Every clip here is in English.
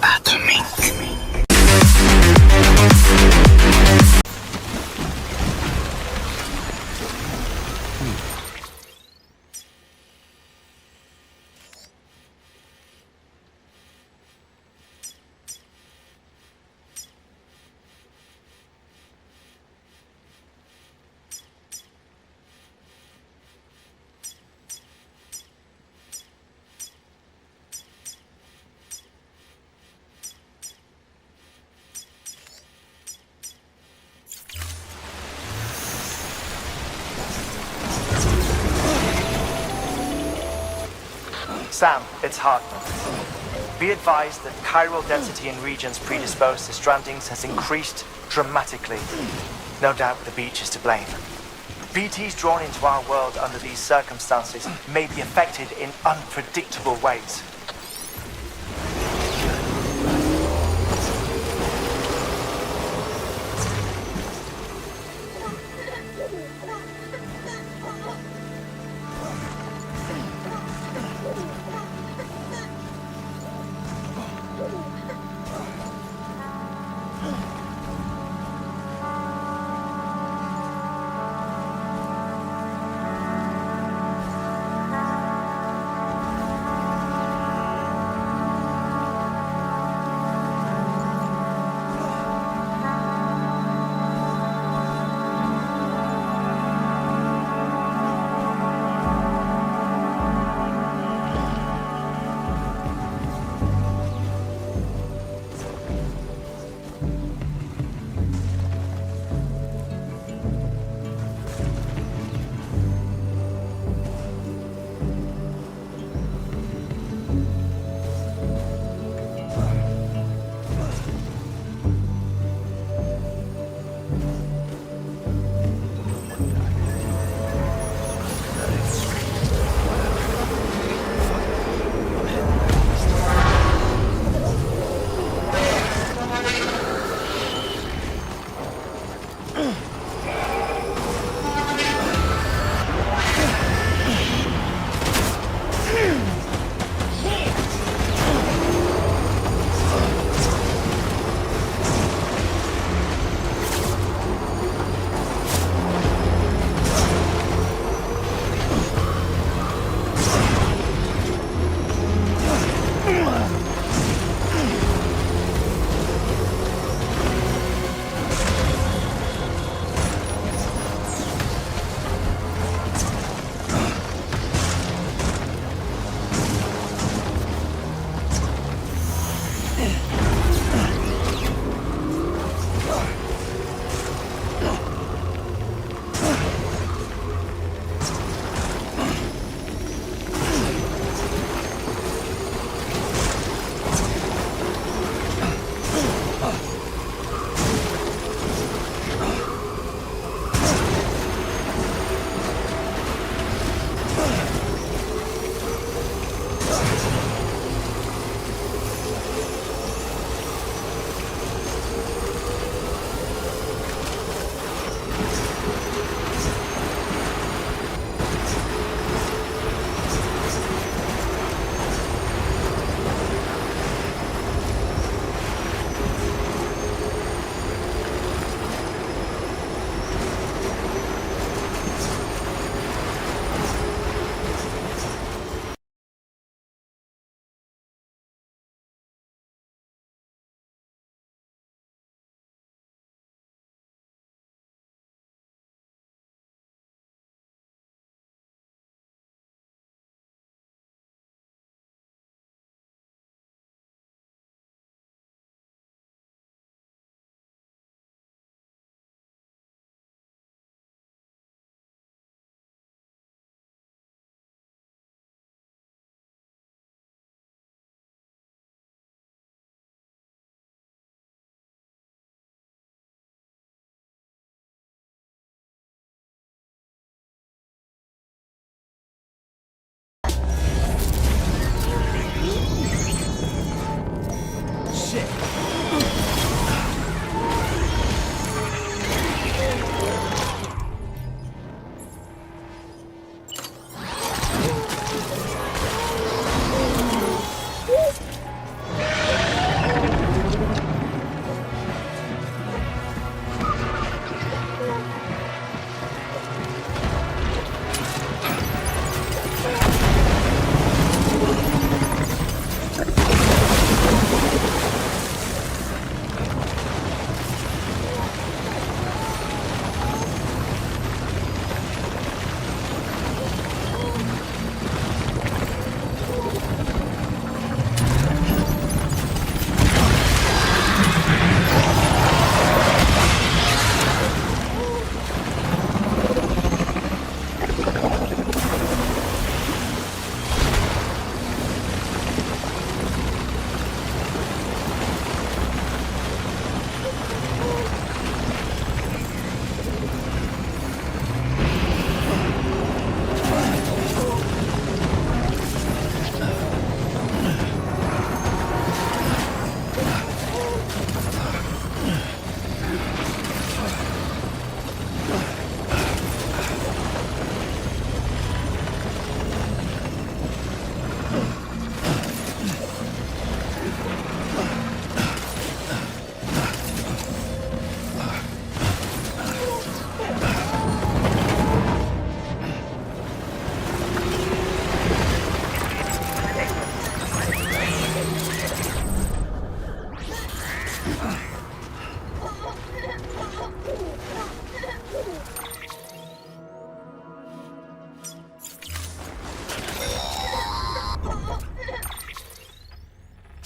Atomic. Sam, it's Hardman. Be advised that chiral density in regions predisposed to strandings has increased dramatically. No doubt the beach is to blame. BTs drawn into our world under these circumstances may be affected in unpredictable ways.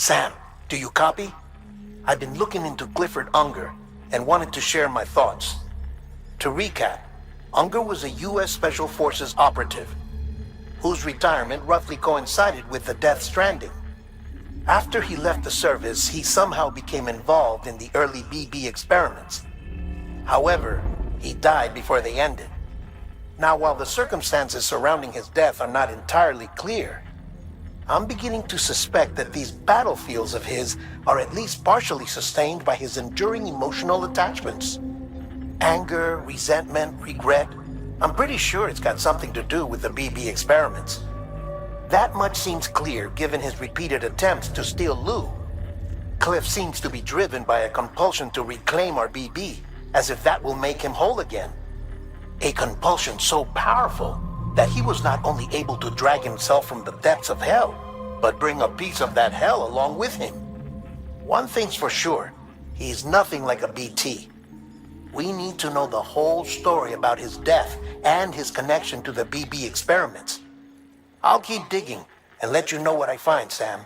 Sam, do you copy? I've been looking into Clifford Unger and wanted to share my thoughts. To recap, Unger was a U.S. Special Forces operative whose retirement roughly coincided with the death Stranding. After he left the service, he somehow became involved in the early BB experiments. However, he died before they ended. Now, while the circumstances surrounding his death are not entirely clear, I'm beginning to suspect that these battlefields of his are at least partially sustained by his enduring emotional attachments. Anger, resentment, regret. I'm pretty sure it's got something to do with the BB experiments. That much seems clear given his repeated attempts to steal Lou. Cliff seems to be driven by a compulsion to reclaim our BB, as if that will make him whole again. A compulsion so powerful that he was not only able to drag himself from the depths of hell, but bring a piece of that hell along with him. One thing's for sure, he's nothing like a BT. We need to know the whole story about his death and his connection to the BB experiments. I'll keep digging and let you know what I find, Sam.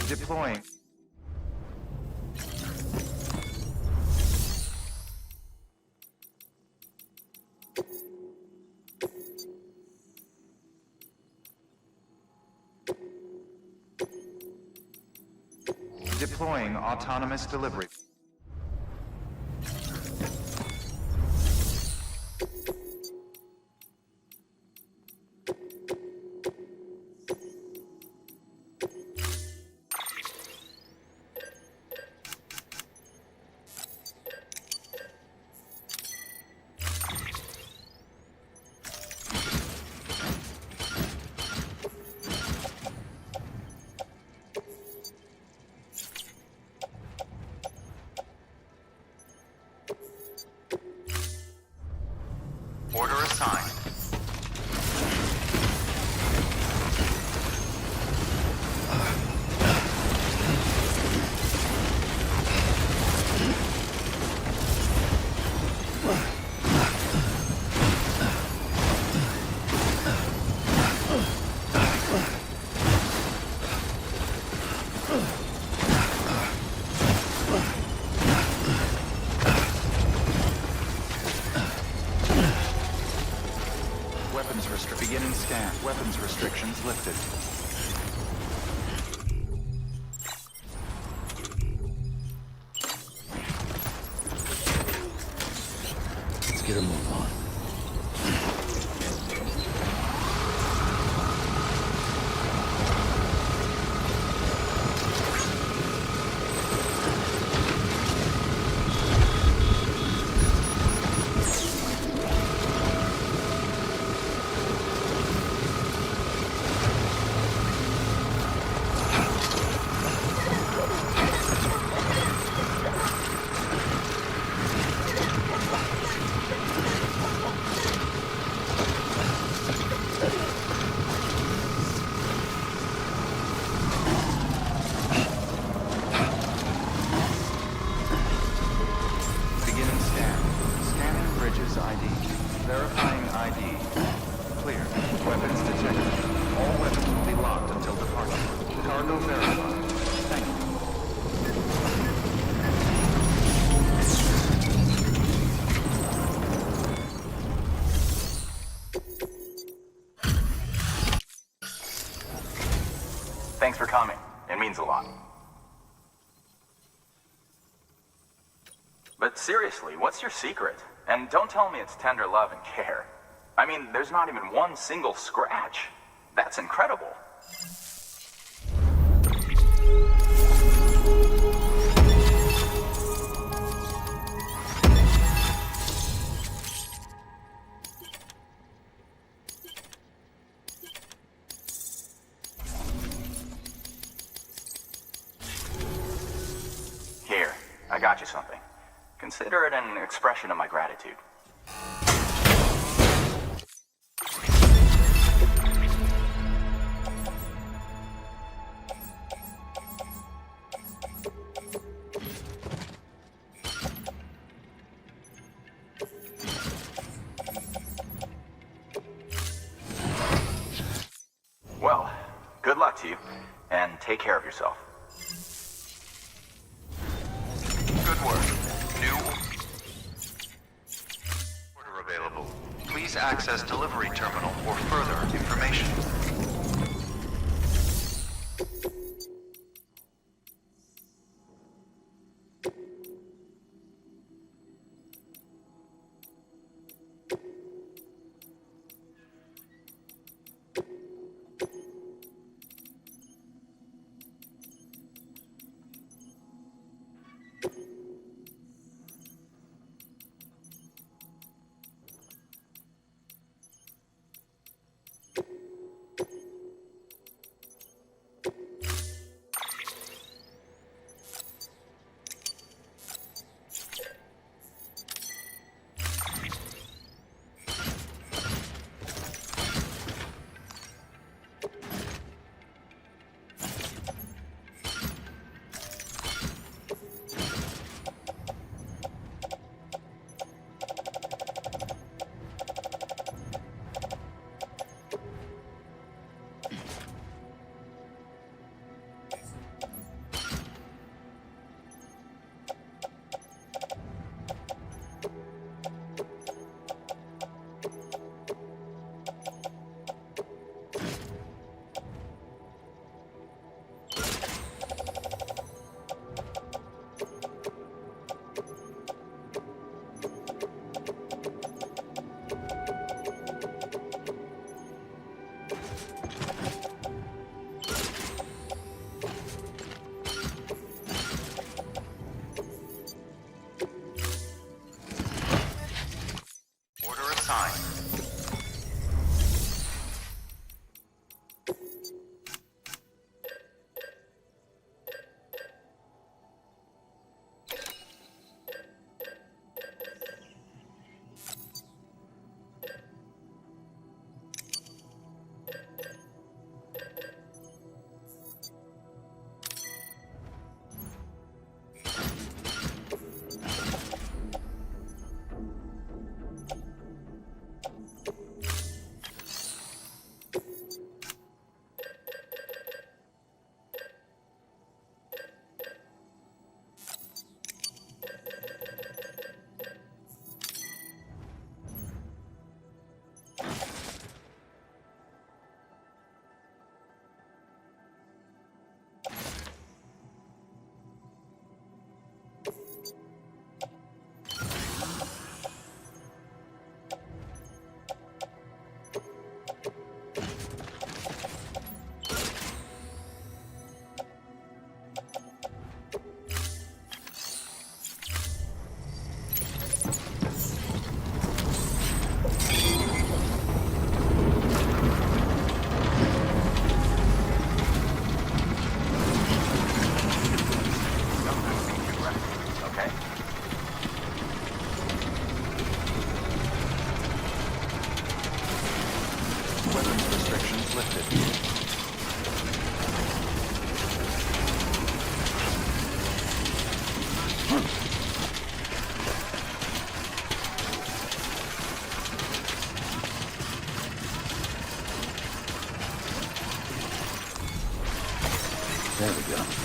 Deploying. Deploying autonomous delivery. Order assigned. Beginning scan. Weapons restrictions lifted. Let's get a move on. Thanks for coming. It means a lot. But seriously, what's your secret? And don't tell me it's tender love and care. I mean, there's not even one single scratch. That's incredible. Here, I got you something. Consider it an expression of my gratitude. Well, good luck to you, and take care of yourself. Good work. New order available. Please act access delivery terminal for further information. There we go.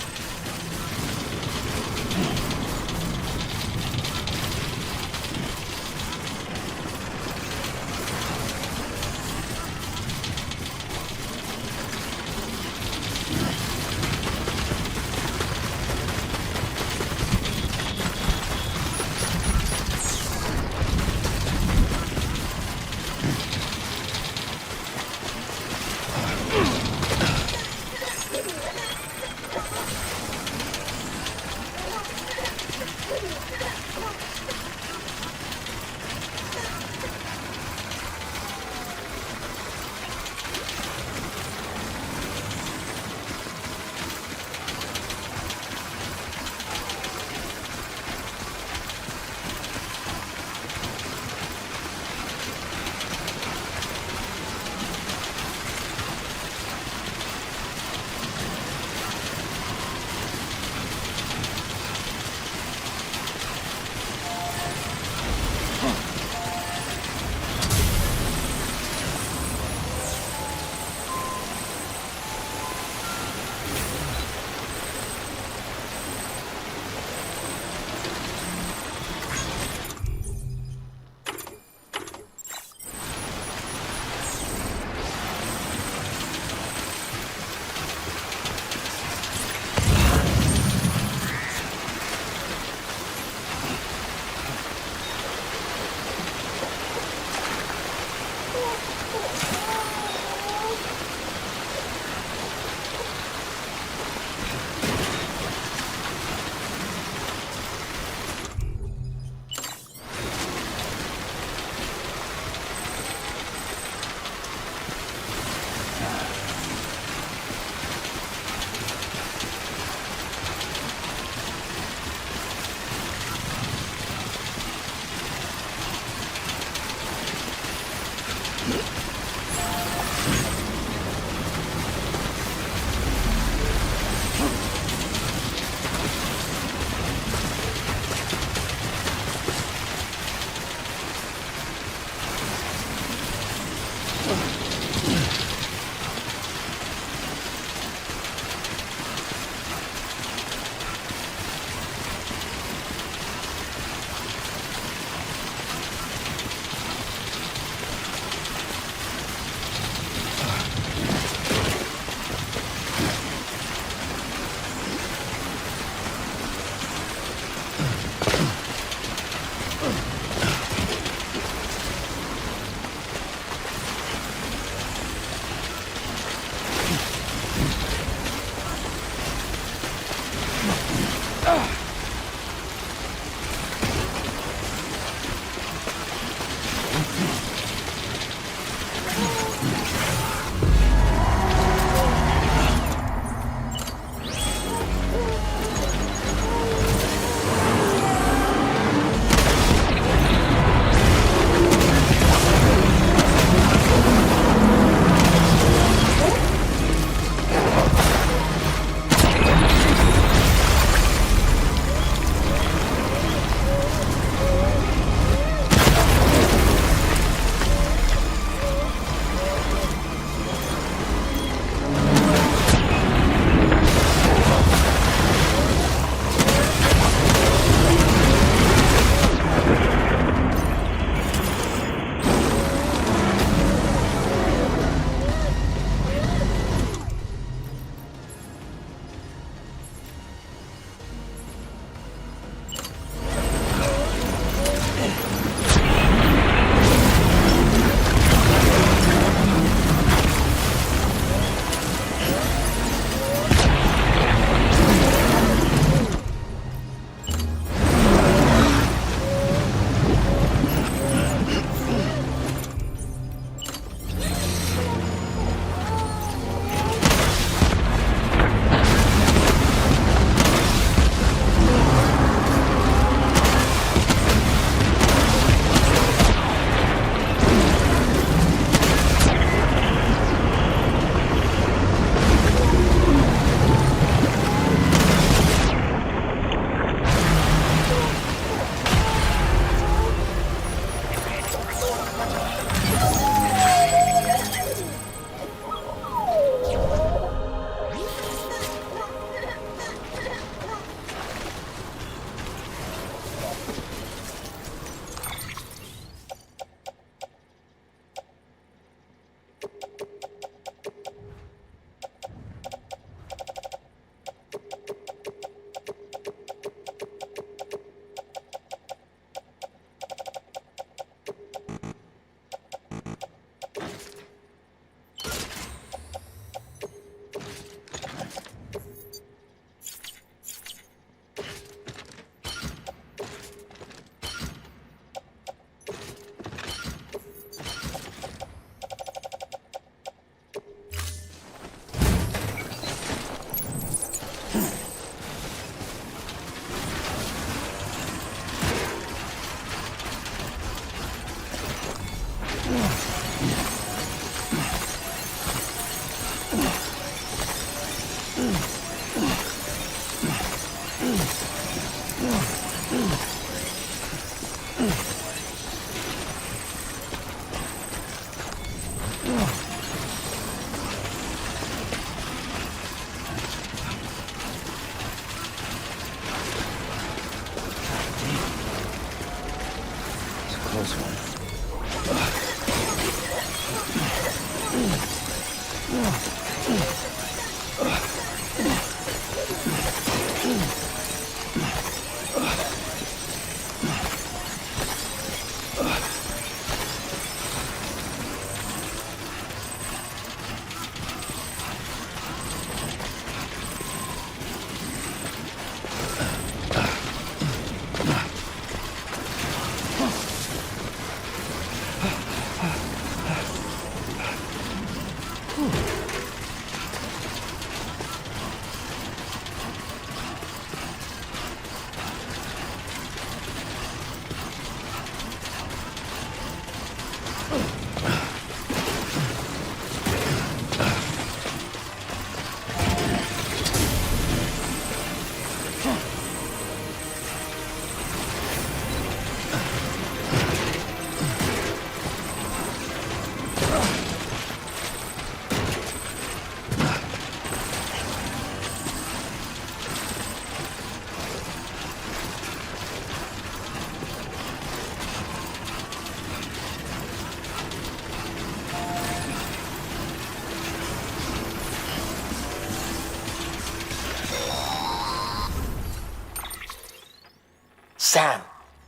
Sam,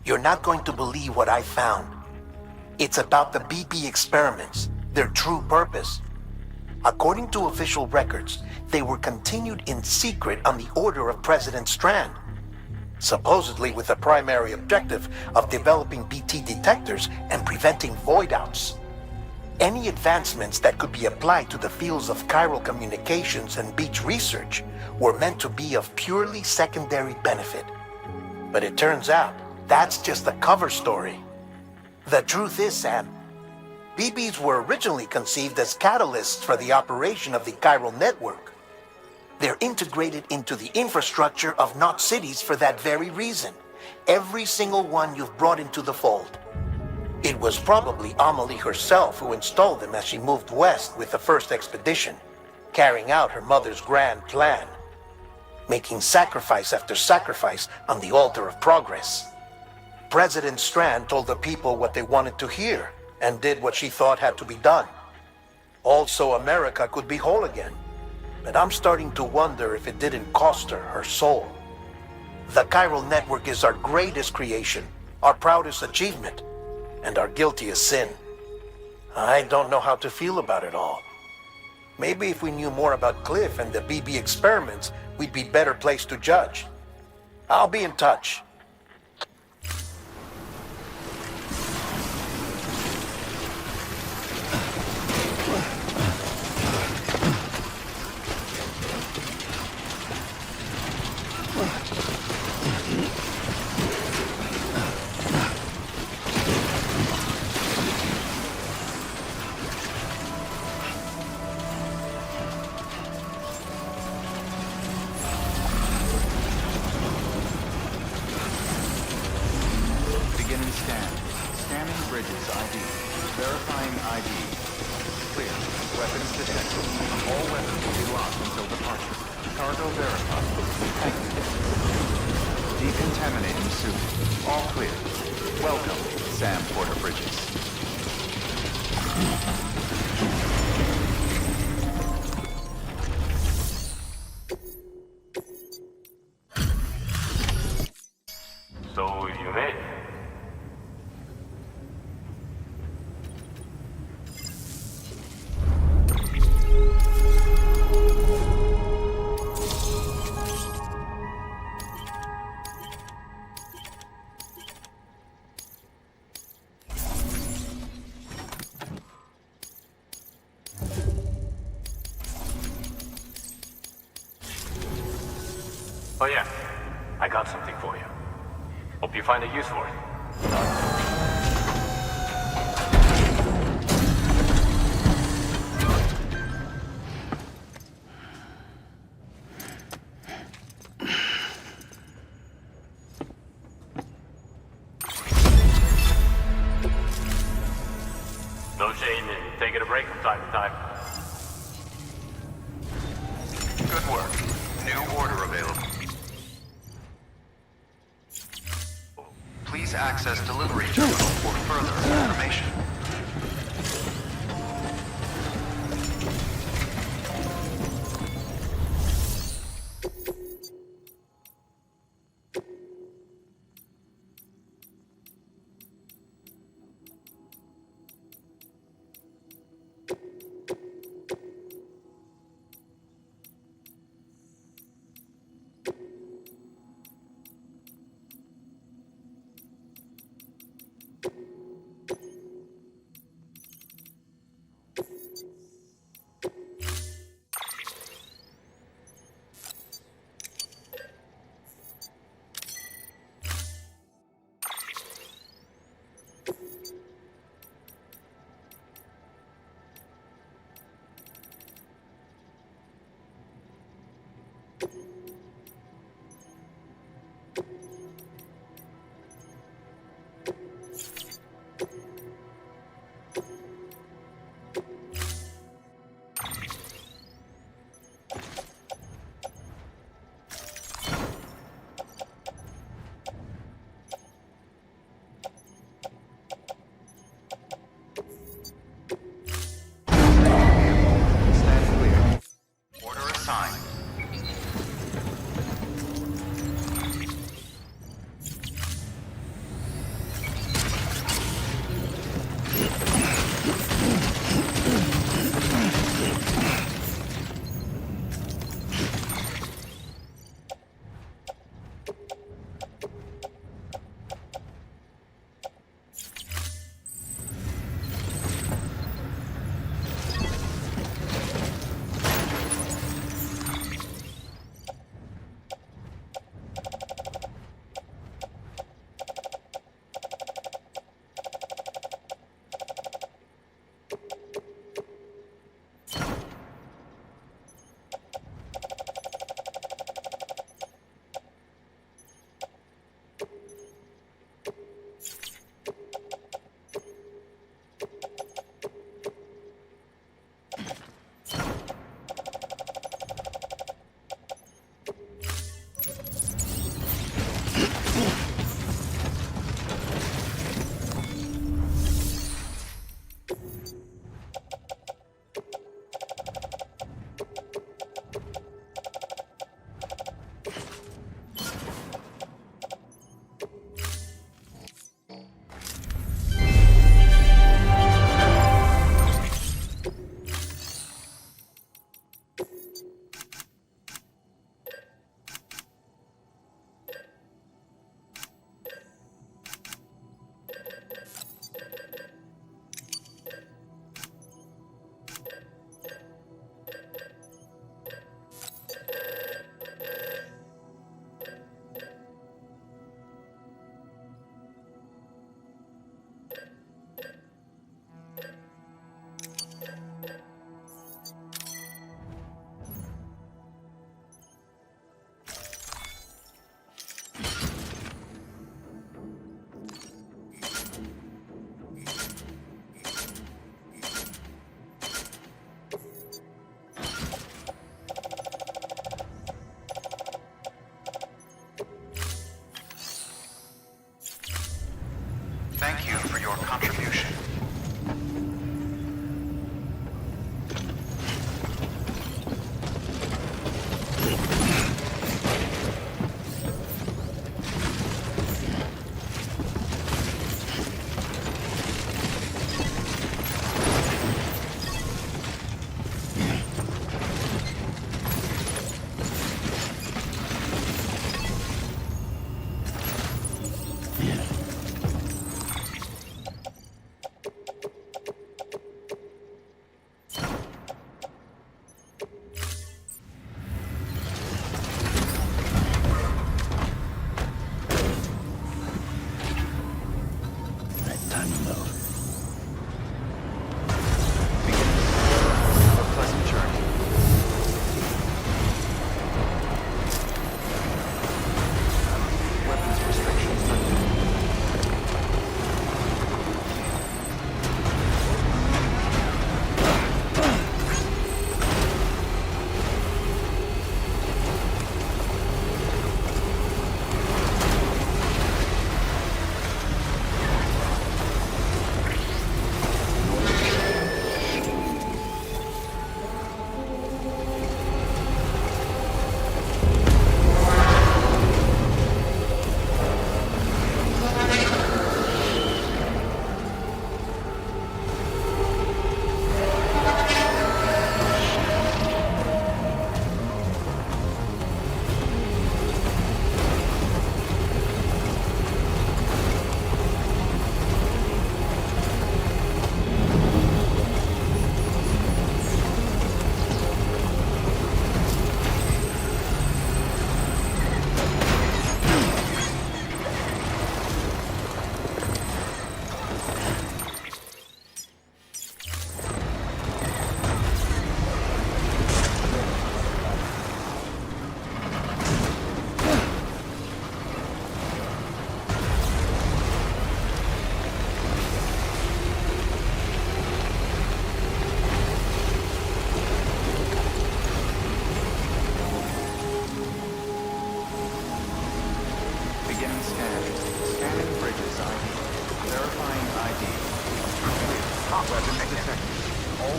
you're not going to believe what I found. It's about the BP experiments, their true purpose. According to official records, they were continued in secret on the order of President Strand, supposedly with the primary objective of developing BT detectors and preventing voidouts. Any advancements that could be applied to the fields of chiral communications and beach research were meant to be of purely secondary benefit. But it turns out, that's just a cover story. The truth is, Sam, BBs were originally conceived as catalysts for the operation of the chiral network. They're integrated into the infrastructure of not cities for that very reason. Every single one you've brought into the fold. It was probably Amelie herself who installed them as she moved west with the first expedition, carrying out her mother's grand plan, making sacrifice after sacrifice on the altar of progress. President Strand told the people what they wanted to hear and did what she thought had to be done. Also, America could be whole again. But I'm starting to wonder if it didn't cost her her soul. The chiral network is our greatest creation, our proudest achievement, and our guiltiest sin. I don't know how to feel about it all. Maybe if we knew more about Cliff and the BB experiments, we'd be better placed to judge. I'll be in touch. Bridget's ID. Verifying ID. Clear. Weapons detected. All weapons will be locked until departure. Cargo verified. Thank you. Decontaminating suit. All clear. Welcome, Sam Porter Bridges. So you made it. Oh yeah, I got something for you. Hope you find a use for it. No shame in taking a break from time to time. Good work. New order available. Please access delivery terminal for further information.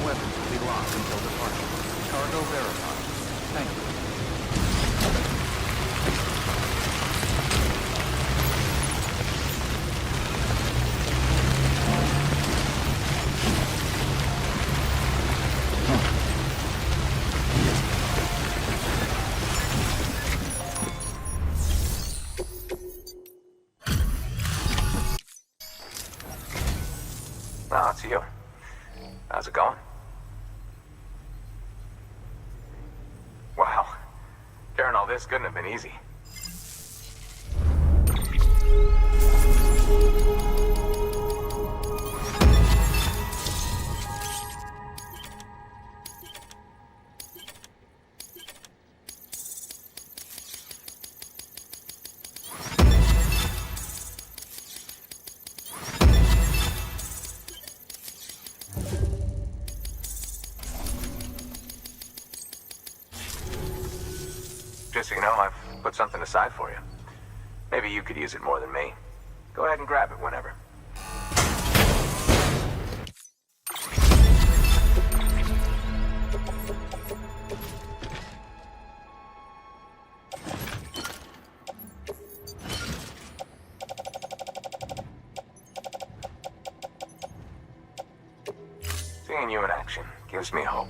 weapons will be locked until departure. Cargo verified. Thank you. Ah, it's you. How's it going? Wow. Carrying all this couldn't have been easy. Just so you know, I've put something aside for you. Maybe you could use it more than me. Go ahead and grab it whenever. Seeing you in action gives me hope.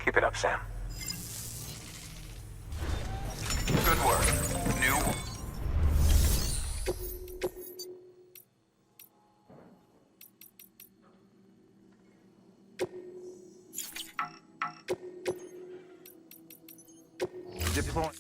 Keep it up, Sam. Good work. New. Deploy.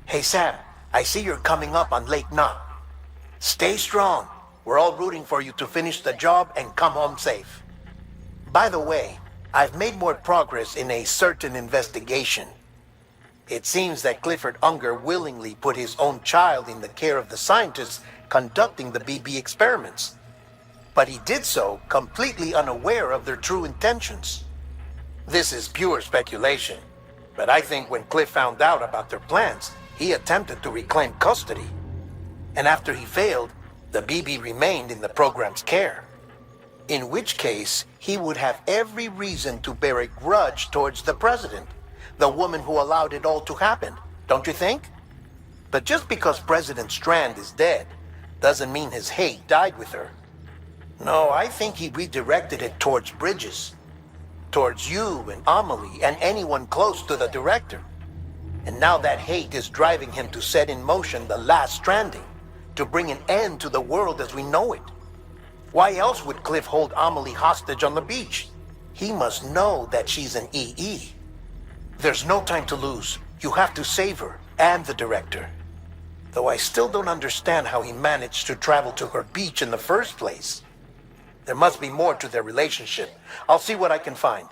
Hey Sam, I see you're coming up on Lake Knot. Stay strong. We're all rooting for you to finish the job and come home safe. By the way, I've made more progress in a certain investigation. It seems that Clifford Unger willingly put his own child in the care of the scientists conducting the BB experiments. But he did so completely unaware of their true intentions. This is pure speculation, but I think when Cliff found out about their plans, he attempted to reclaim custody. And after he failed, the BB remained in the program's care. In which case, he would have every reason to bear a grudge towards the president, the woman who allowed it all to happen, don't you think? But just because President Strand is dead, doesn't mean his hate died with her. No, I think he redirected it towards Bridges. Towards you and Amelie and anyone close to the director. And now that hate is driving him to set in motion the last Stranding, to bring an end to the world as we know it. Why else would Cliff hold Amelie hostage on the beach? He must know that she's an EE. There's no time to lose. You have to save her and the director. Though I still don't understand how he managed to travel to her beach in the first place. There must be more to their relationship. I'll see what I can find.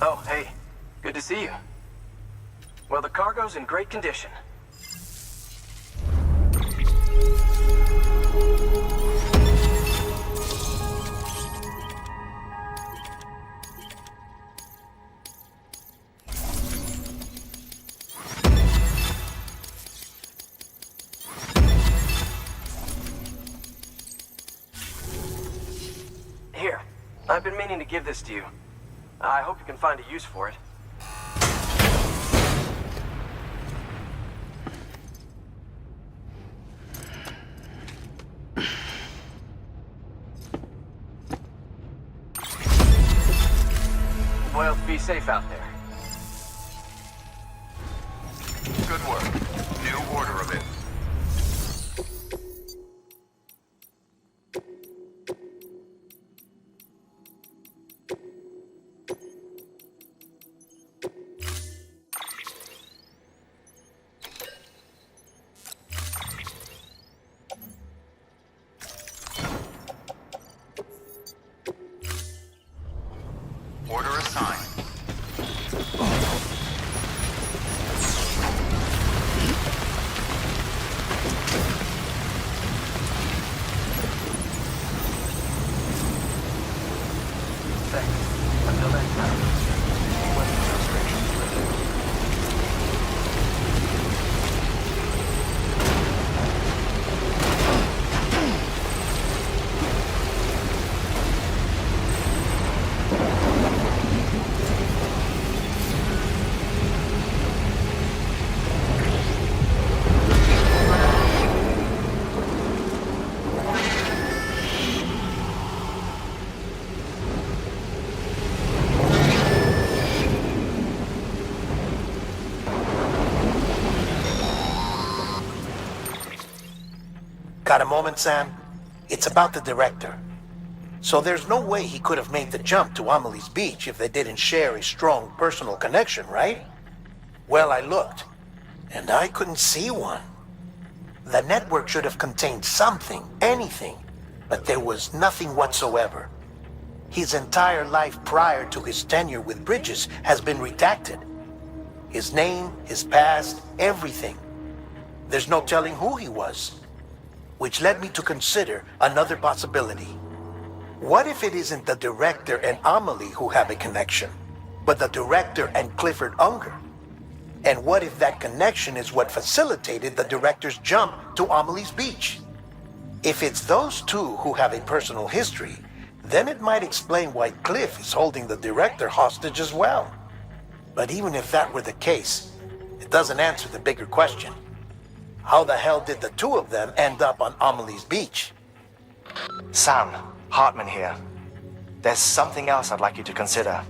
Oh, hey. Good to see you. Well, the cargo's in great condition. Here, I've been meaning to give this to you. I hope you can find a use for it. Well, be safe out there. Good work. New order of it. Order assigned. Thanks. Until next time. Weapon restoration delivered. Got a moment, Sam? It's about the director. So there's no way he could have made the jump to Amelie's beach if they didn't share a strong personal connection, right? Well, I looked, and I couldn't see one. The network should have contained something, anything, but there was nothing whatsoever. His entire life prior to his tenure with Bridges has been redacted. His name, his past, everything. There's no telling who he was. Which led me to consider another possibility. What if it isn't the director and Amelie who have a connection, but the director and Clifford Unger? And what if that connection is what facilitated the director's jump to Amelie's beach? If it's those two who have a personal history, then it might explain why Cliff is holding the director hostage as well. But even if that were the case, it it doesn't answer the bigger question. How the hell did the two of them end up on Amelie's beach? Sam, Hartman here. There's something else I'd like you to consider.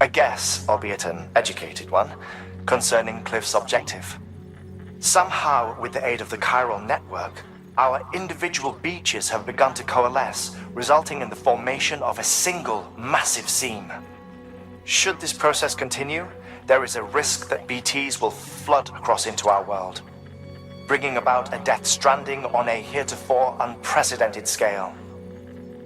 A guess, albeit an educated one, concerning Cliff's objective. Somehow, with the aid of the Chiral Network, our individual beaches have begun to coalesce, resulting in the formation of a single massive seam. Should this process continue, there is a risk that BTs will flood across into our world, bringing about a death stranding on a heretofore unprecedented scale.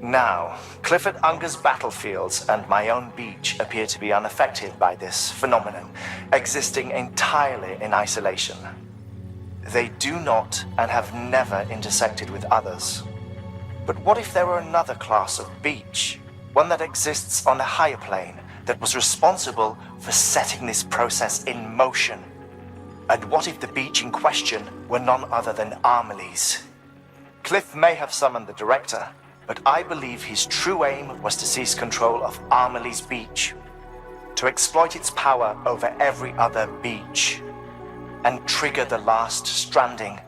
Now, Clifford Unger's battlefields and my own beach appear to be unaffected by this phenomenon, existing entirely in isolation. They do not and have never intersected with others. But what if there were another class of beach, one that exists on a higher plane, that was responsible for setting this process in motion? And what if the beach in question were none other than Amelie's? Cliff may have summoned the director, but I believe his true aim was to seize control of Amelie's beach, to exploit its power over every other beach, and trigger the last stranding.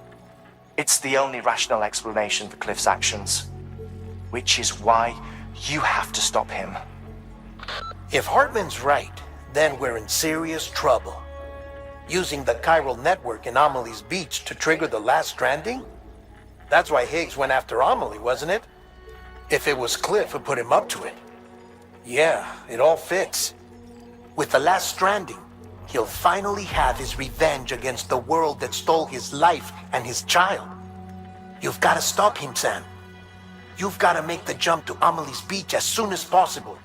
It's the only rational explanation for Cliff's actions, which is why you have to stop him. If Hartman's right, then we're in serious trouble. Using the Chiral Network in Amelie's beach to trigger the last stranding? That's why Higgs went after Amelie, wasn't it? If it was Cliff who put him up to it. Yeah, it all fits. With the last stranding, he'll finally have his revenge against the world that stole his life and his child. You've got to stop him, Sam. You've got to make the jump to Amelie's beach as soon as possible.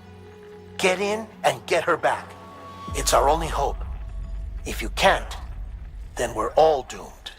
Get in and get her back. It's our only hope. If you can't, then we're all doomed.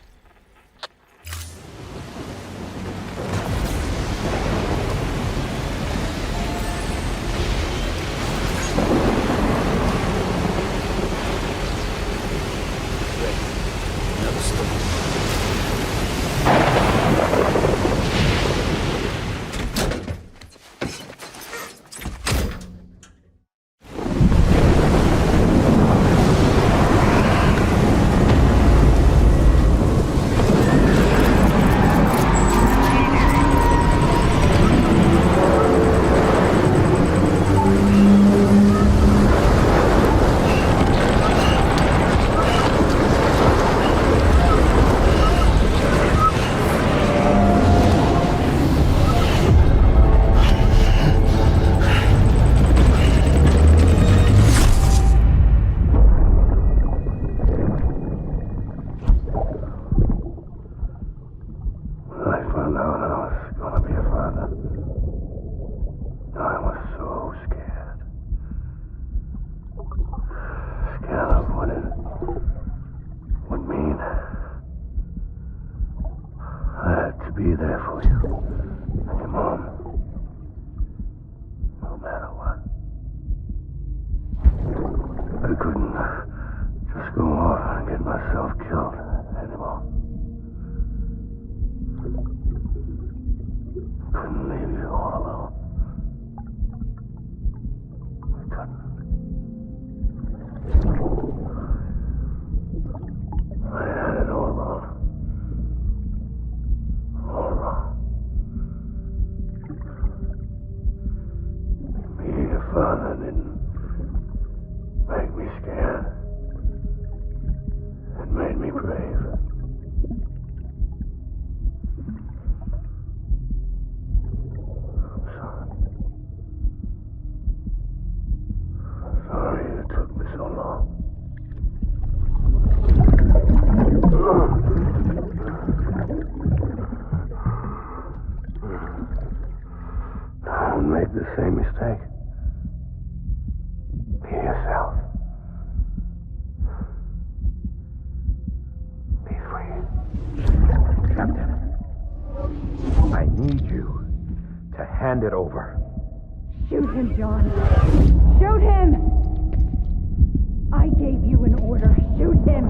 Be there for you and your mom, no matter what. I couldn't just go off and get myself killed anymore. Couldn't leave you all alone. I couldn't. I had it all wrong. All wrong. Being a father didn't make me scared. It made me brave. I'm sorry. Sorry it took me so long. Don't make the same mistake. Be yourself. Be free. Captain, I need you to hand it over. Shoot him, John. Shoot him! I gave you an order. Shoot him!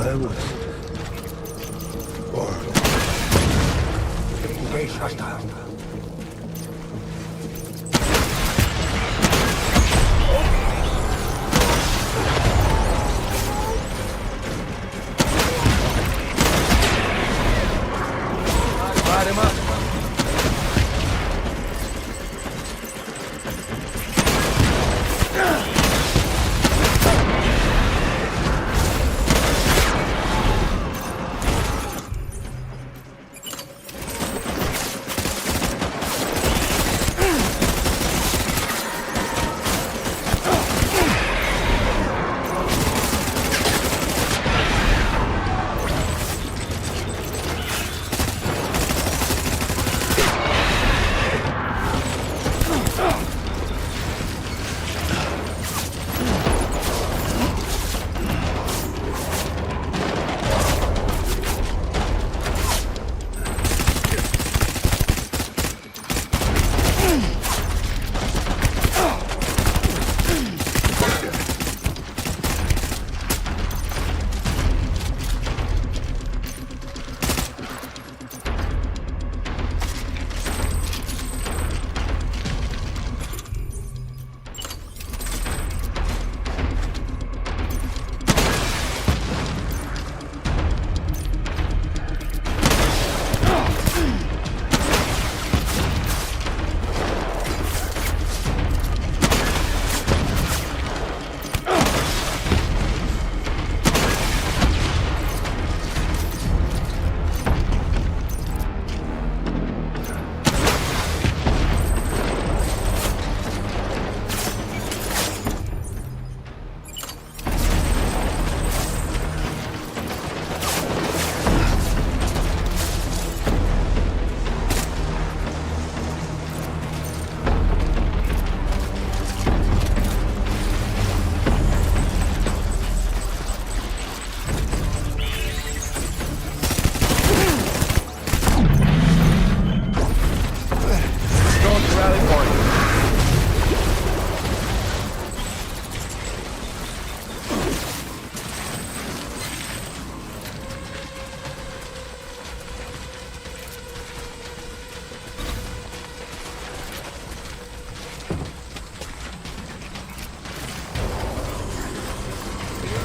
I was born. Engage hostile. Light him up.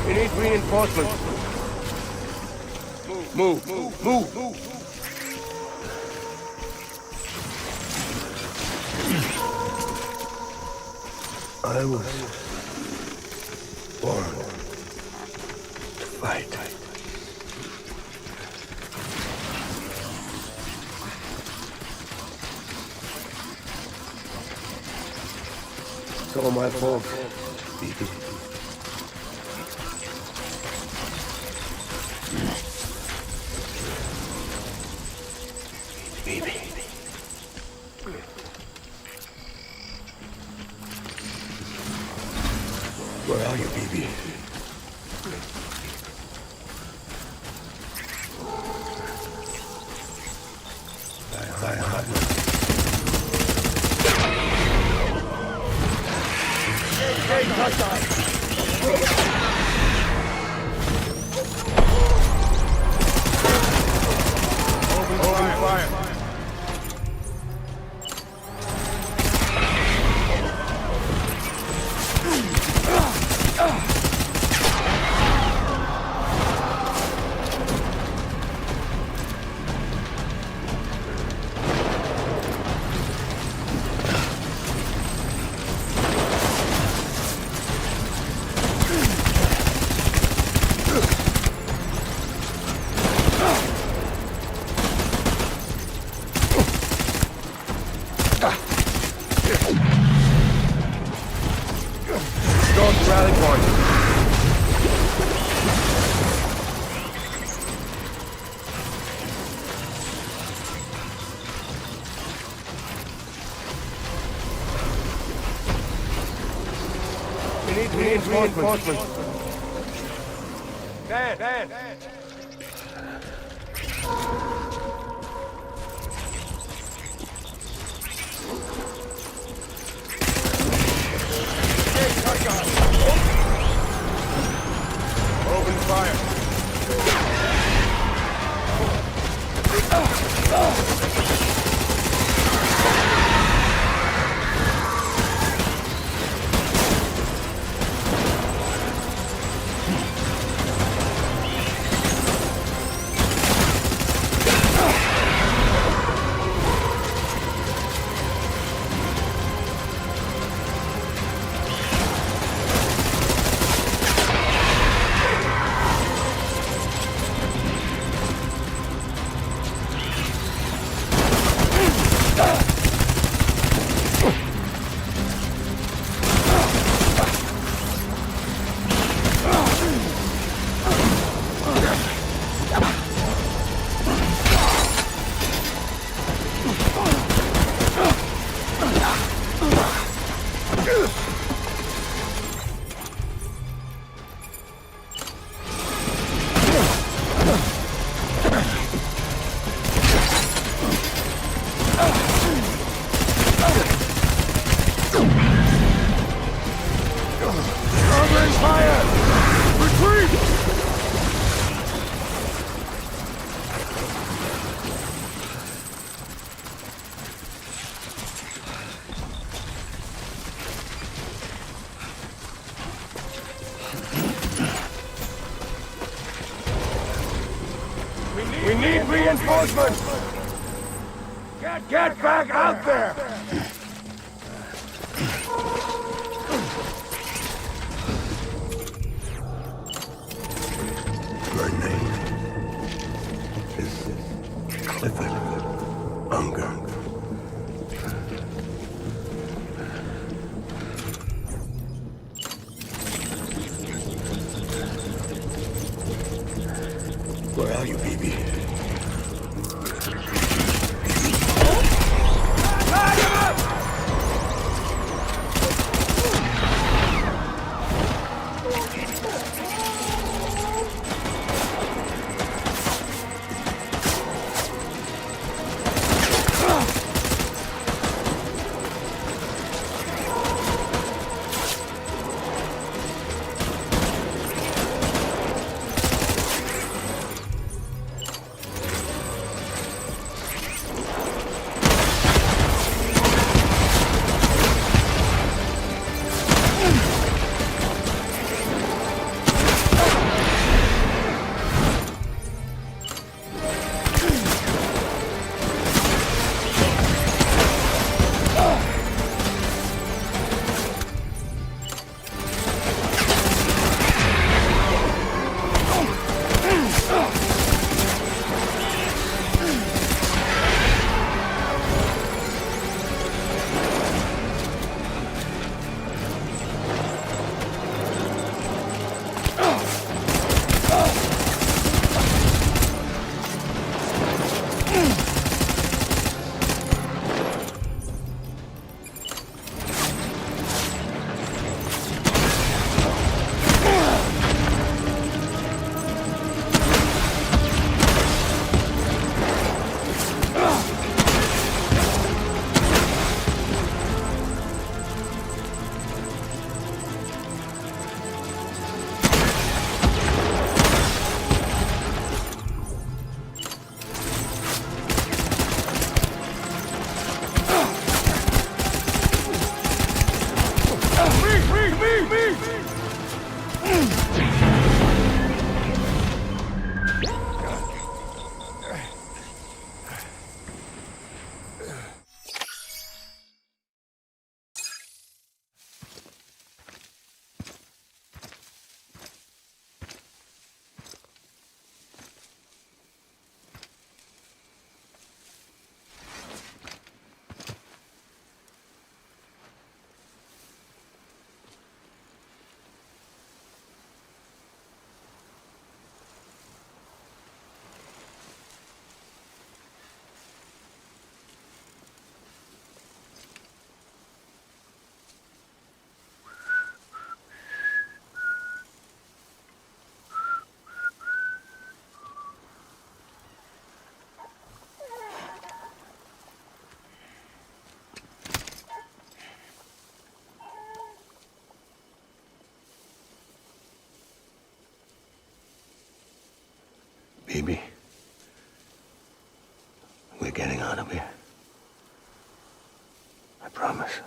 We need reinforcements. Move. I was born to fight. It's all my fault, Beacon. Baby. Where are you, baby? Open fire. Rally point. We need reinforcements. Van. Open fire. need reinforcements! Get back out there! My name is Clifford Unger. Where are you, baby? Baby, we're getting out of here. I promise.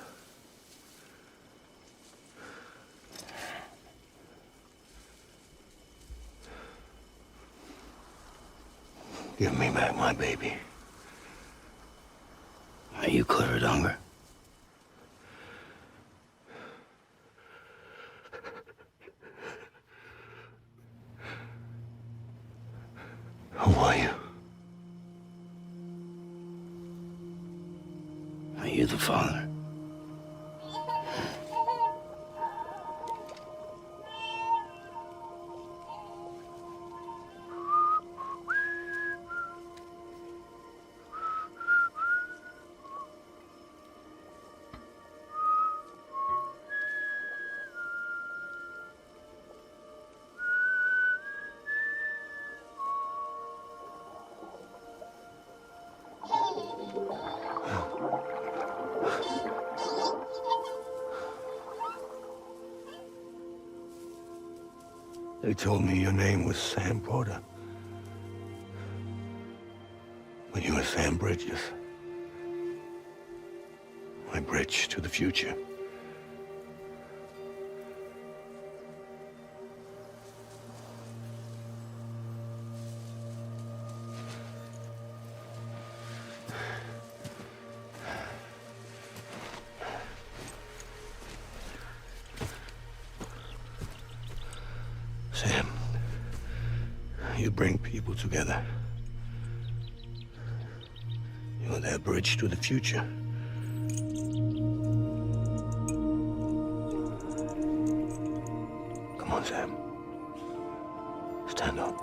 Give me back my baby. Are you Clifford Unger? Who are you? Are you the father? They told me your name was Sam Porter. But you were Sam Bridges. My bridge to the future. Sam, you bring people together. You're their bridge to the future. Come on, Sam. Stand up.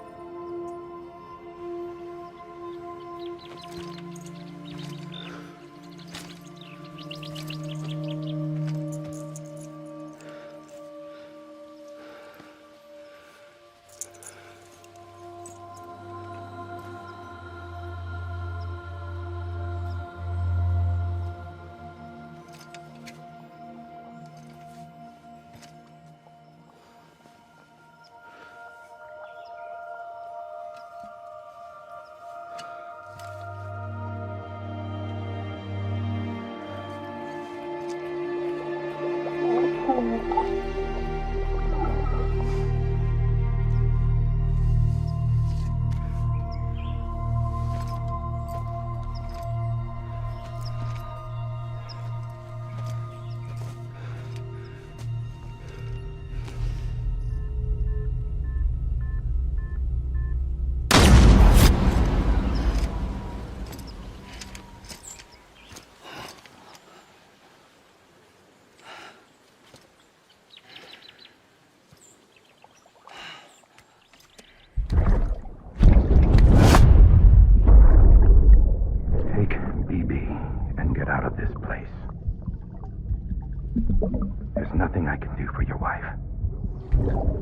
There's nothing I can do for your wife.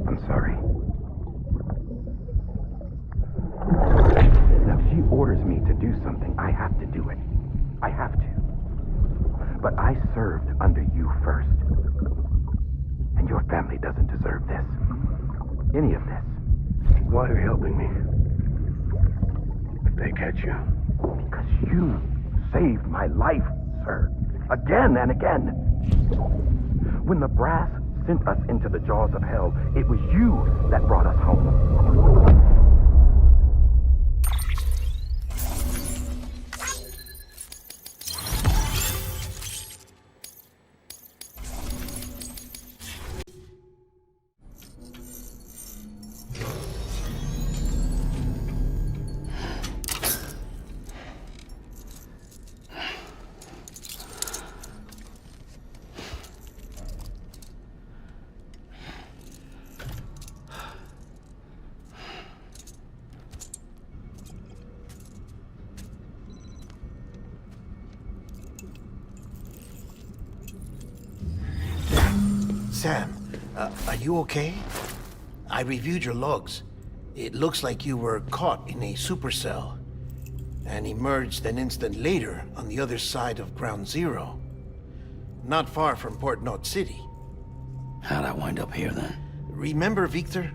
I'm sorry. Now, if she orders me to do something, I have to do it. I have to. But I served under you first. And your family doesn't deserve this. Any of this. Why are you helping me? If they catch you. Because you saved my life, sir. Again and again. When the brass sent us into the jaws of hell, it was you that brought us home. Sam, are you okay? I reviewed your logs. It looks like you were caught in a supercell and emerged an instant later on the other side of Ground Zero. Not far from Port Knot City. How'd I wind up here then? Remember Victor?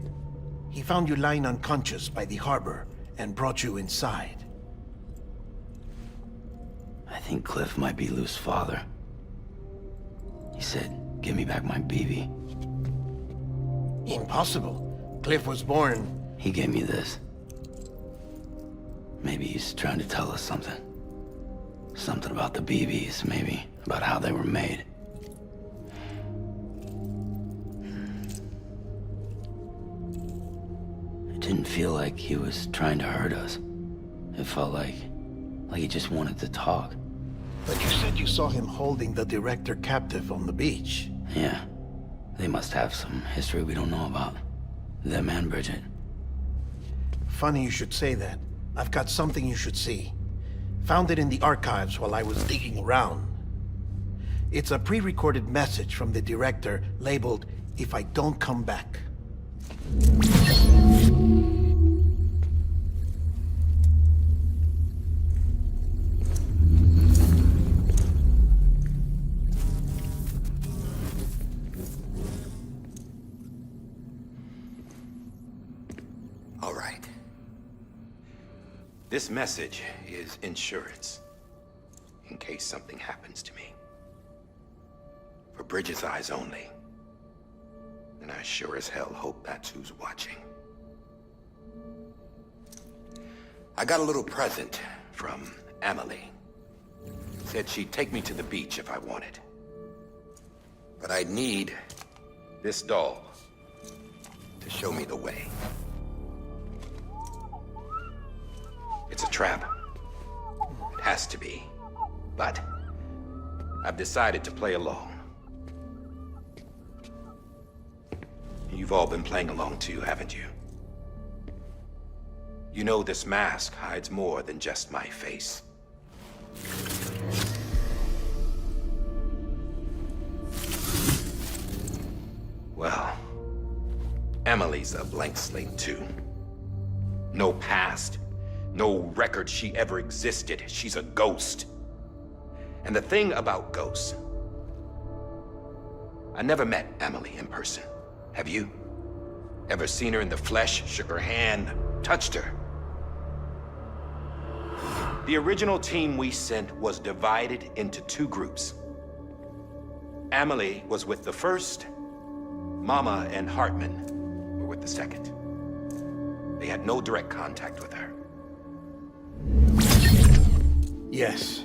He found you lying unconscious by the harbor and brought you inside. I think Cliff might be Lou's father. He said, give me back my BB. Impossible. Cliff was born... He gave me this. Maybe he's trying to tell us something. Something about the BBs, maybe. About how they were made. It didn't feel like he was trying to hurt us. It felt like he just wanted to talk. But you said you saw him holding the director captive on the beach. Yeah. They must have some history we don't know about. Them and Bridget. Funny you should say that. I've got something you should see. Found it in the archives while I was digging around. It's a pre-recorded message from the director labeled, "If I don't come back." This message is insurance, in case something happens to me. For Bridget's eyes only. And I sure as hell hope that's who's watching. I got a little present from Amelie. Said she'd take me to the beach if I wanted. But I'd need this doll to show me the way. trap. It has to be. But I've decided to play along. You've all been playing along too, haven't you? You know this mask hides more than just my face. Well, Amelie's a blank slate too. No past, no record she ever existed. She's a ghost. And the thing about ghosts, I never met Amelie in person. Have you? Ever seen her in the flesh, shook her hand, touched her? The original team we sent was divided into two groups. Amelie was with the first, Mama and Hartman were with the second. They had no direct contact with her. Yes.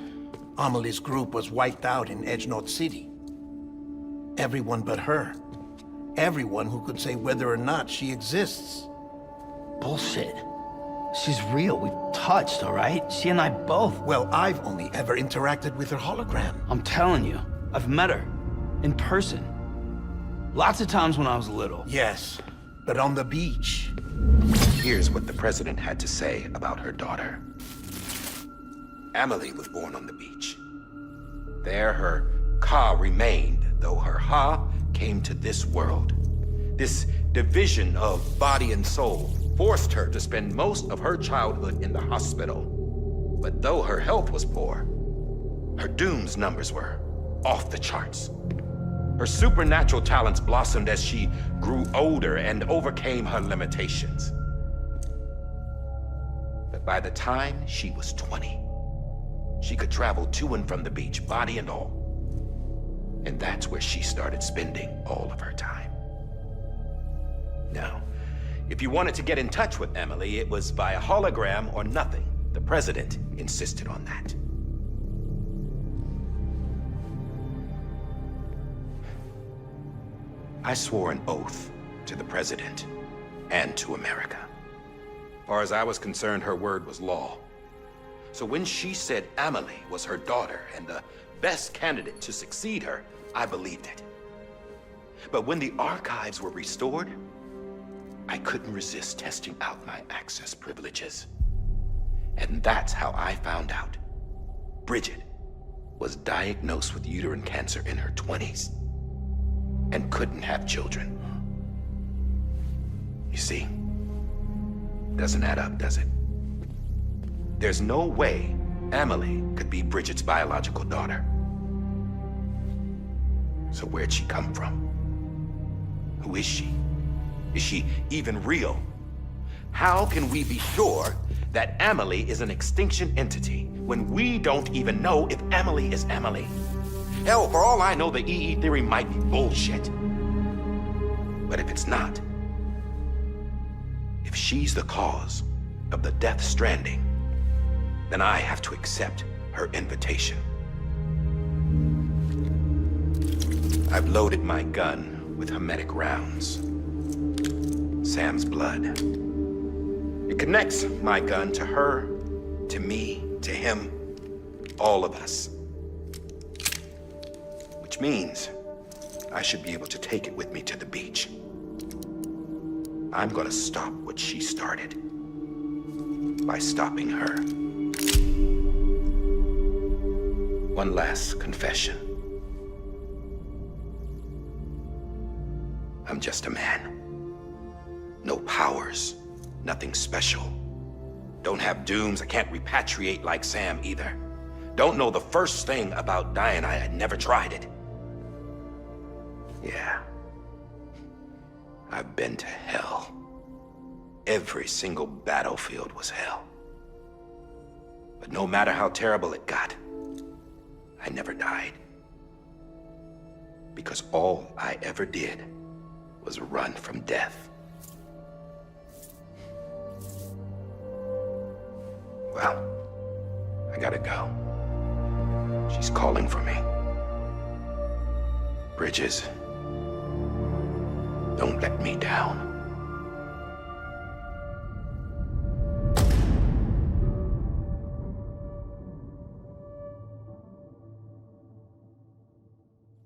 Amelie's group was wiped out in Edgenorth City. Everyone but her. Everyone who could say whether or not she exists. Bullshit. She's real. We've touched, all right? She and I both. Well, I've only ever interacted with her hologram. I'm telling you, I've met her. In person. Lots of times when I was little. Yes, but on the beach. Here's what the president had to say about her daughter. Amelie was born on the beach. There her Ka remained, though her Ha came to this world. This division of body and soul forced her to spend most of her childhood in the hospital. But though her health was poor, her Doom's numbers were off the charts. Her supernatural talents blossomed as she grew older and overcame her limitations. But by the time she was 20, she could travel to and from the beach, body and all. And that's where she started spending all of her time. Now, if you wanted to get in touch with Amelie, it was via hologram or nothing. The president insisted on that. I swore an oath to the president and to America. As far as I was concerned, her word was law. So when she said Amelie was her daughter and the best candidate to succeed her, I believed it. But when the archives were restored, I couldn't resist testing out my access privileges. And that's how I found out Bridget was diagnosed with uterine cancer in her 20s and couldn't have children. You see, doesn't add up, does it? There's no way Amelie could be Bridget's biological daughter. So where'd she come from? Who is she? Is she even real? How can we be sure that Amelie is an extinction entity when we don't even know if Amelie is Amelie? Hell, for all I know, the EE theory might be bullshit. But if it's not, if she's the cause of the death stranding, then I have to accept her invitation. I've loaded my gun with hermetic rounds. Sam's blood. It connects my gun to her, to me, to him, all of us. Which means I should be able to take it with me to the beach. I'm gonna stop what she started by stopping her. One last confession. I'm just a man. No powers, nothing special. Don't have dooms, I can't repatriate like Sam either. Don't know the first thing about dying, I had never tried it. Yeah. I've been to hell. Every single battlefield was hell. But no matter how terrible it got, I never died. Because all I ever did was run from death. Well, I gotta go. She's calling for me. Bridges, don't let me down.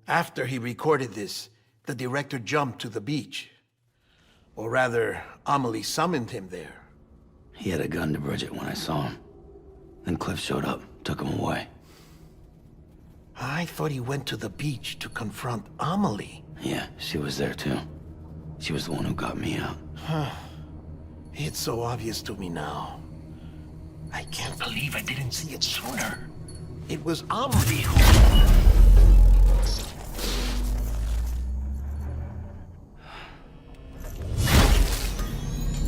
After he recorded this, the director jumped to the beach. Or rather, Amelie summoned him there. He had a gun to Bridget when I saw him. Then Cliff showed up, took him away. I thought he went to the beach to confront Amelie. Yeah, she was there too. She was the one who got me out. It's so obvious to me now. I can't believe I didn't see it sooner. It was Amelie who...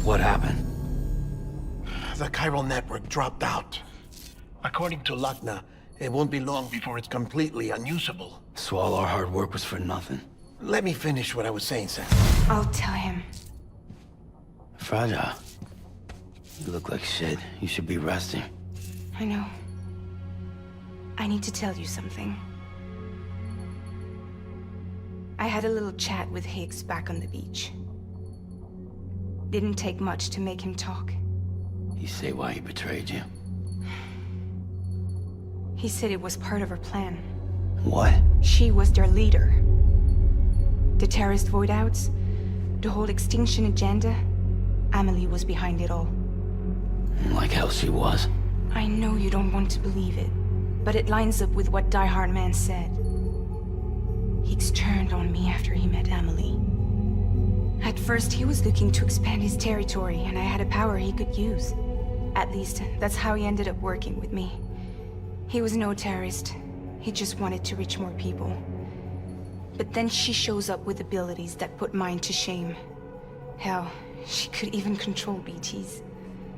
What happened? The Chiral Network dropped out. According to Wagner, it won't be long before it's completely unusable. So all our hard work was for nothing. Let me finish what I was saying, Sam. I'll tell him. Fragile. You look like shit. You should be resting. I know. I need to tell you something. I had a little chat with Higgs back on the beach. Didn't take much to make him talk. You say why he betrayed you? He said it was part of her plan. What? She was their leader. The terrorist voidouts, the whole extinction agenda, Amelie was behind it all. Like hell she was. I know you don't want to believe it, but it lines up with what Die Hard Man said. Higgs turned on me after he met Amelie. At first, he was looking to expand his territory, and I had a power he could use. At least, that's how he ended up working with me. He was no terrorist. He just wanted to reach more people. But then she shows up with abilities that put mine to shame. Hell, she could even control BTs.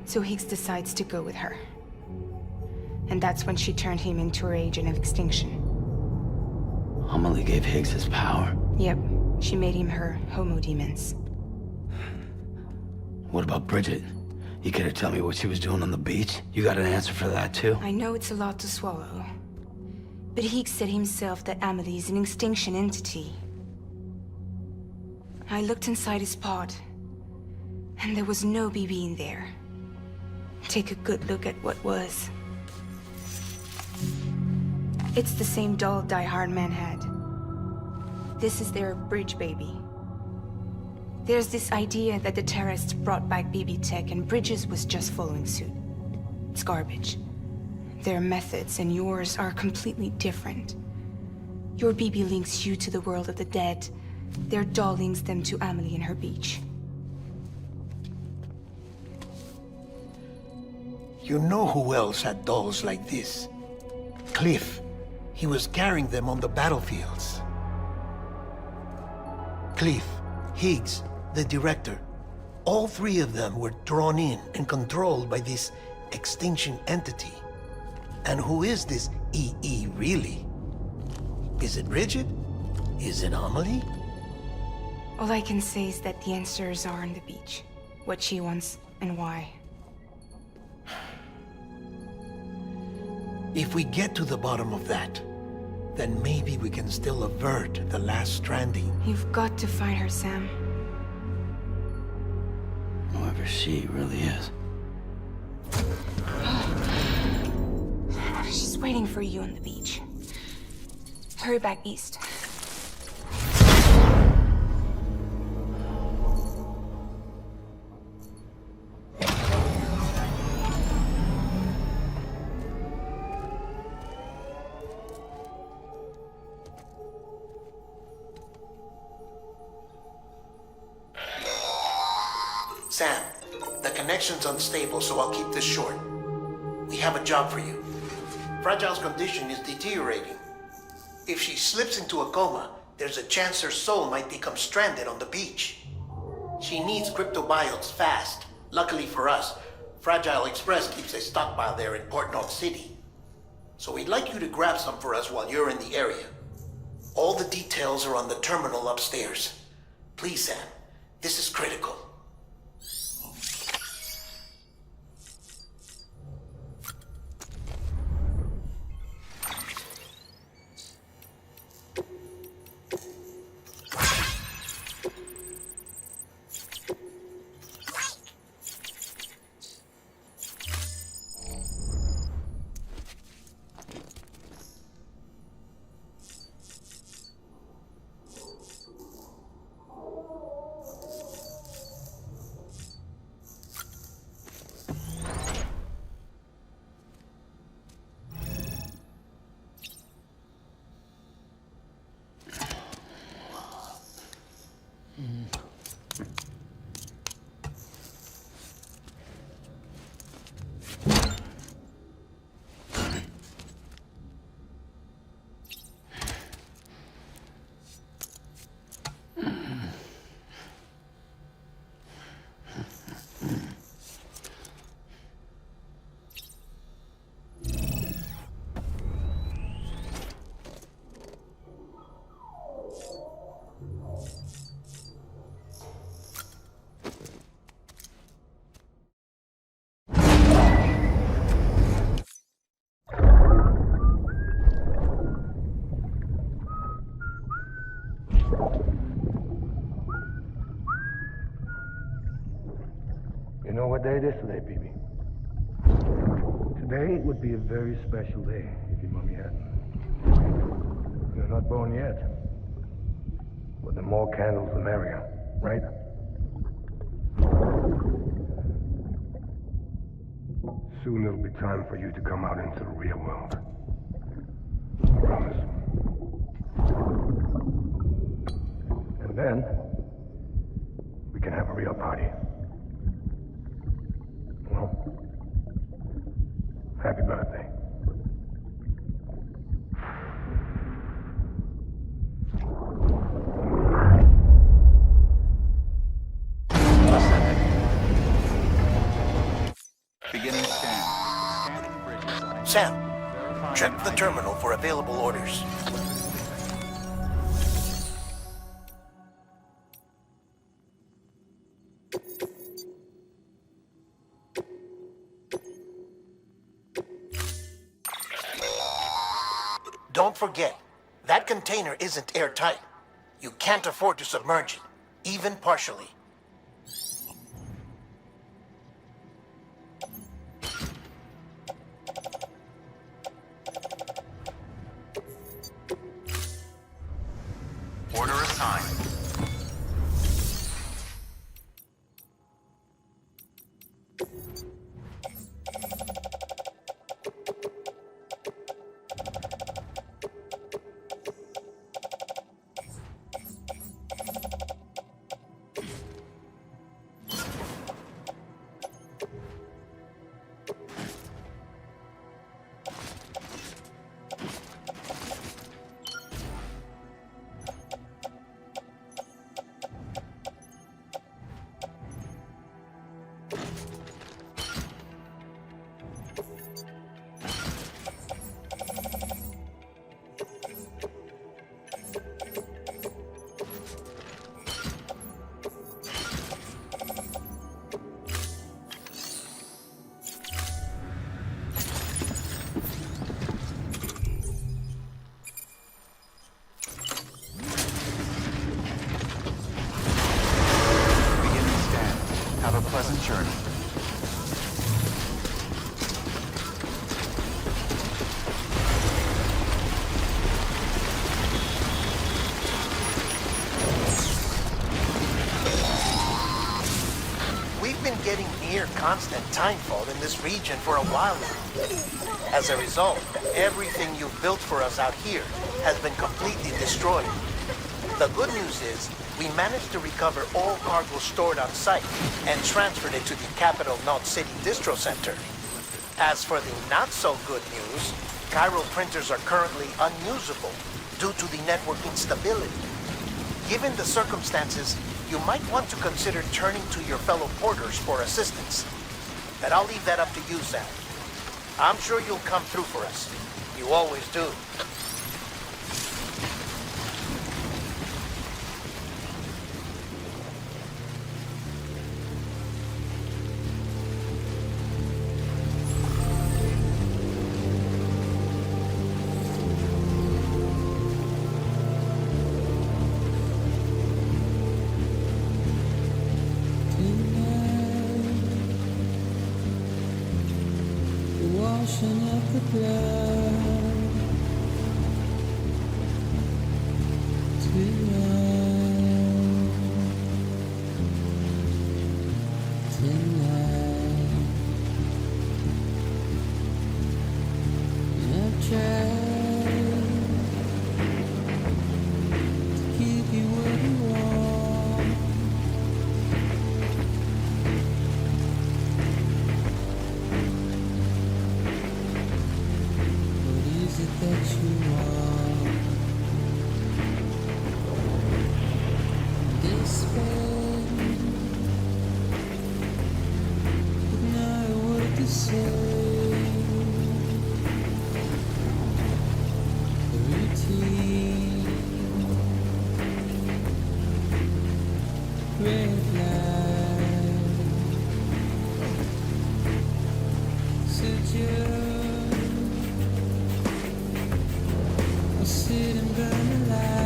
So Higgs decides to go with her. And that's when she turned him into her agent of extinction. Amelie gave Higgs his power. Yep, she made him her homo demons. What about Bridget? You care to tell me what she was doing on the beach? You got an answer for that too? I know it's a lot to swallow. But Higgs said himself that Amelie is an extinction entity. I looked inside his pod, and there was no BB in there. Take a good look at what was. It's the same doll Die Hard Man had. This is their bridge baby. There's this idea that the terrorists brought back BB tech and Bridges was just following suit. It's garbage. Their methods and yours are completely different. Your BB links you to the world of the dead. Their doll links them to Amelie and her beach. You know who else had dolls like this? Cliff. He was carrying them on the battlefields. Cliff, Higgs, the director. All three of them were drawn in and controlled by this extinction entity. And who is this EE really? Is it Bridget? Is it Amelie? All I can say is that the answers are on the beach. What she wants and why. If we get to the bottom of that, then maybe we can still avert the last stranding. You've got to find her, Sam. Whoever she really is. She's waiting for you on the beach. Hurry back east. Sam, the connection's unstable, so I'll keep this short. We have a job for you. Fragile's condition is deteriorating. If she slips into a coma, there's a chance her soul might become stranded on the beach. She needs cryptobiotes fast. Luckily for us, Fragile Express keeps a stockpile there in Port North City. So we'd like you to grab some for us while you're in the area. All the details are on the terminal upstairs. Please, Sam, this is critical. know what day it is today, BB? Today would be a very special day if your mommy hadn't. You're not born yet. But the more candles, the merrier, right? Soon it'll be time for you to come out into the real world. I promise. And then, we can have a real party. Well, happy birthday. Beginning scan. Scanning bridges. Sam, check the terminal for available orders. Don't forget, that container isn't airtight. You can't afford to submerge it, even partially. Order assigned. Pleasant journey. We've been getting near constant timefall in this region for a while now. As a result, everything you've built for us out here has been completely destroyed. The good news is, we managed to recover all cargo stored on site and transferred it to the Capital Knot City Distro Center. As for the not-so-good news, Chiral printers are currently unusable due to the network instability. Given the circumstances, you might want to consider turning to your fellow porters for assistance. But I'll leave that up to you, Sam. I'm sure you'll come through for us. You always do. Washing up the blood tonight. I've tried to keep you where you are. What is it that you want? Despair, but not a word to say. Routine, red light, suggest I'll sit and burn alive.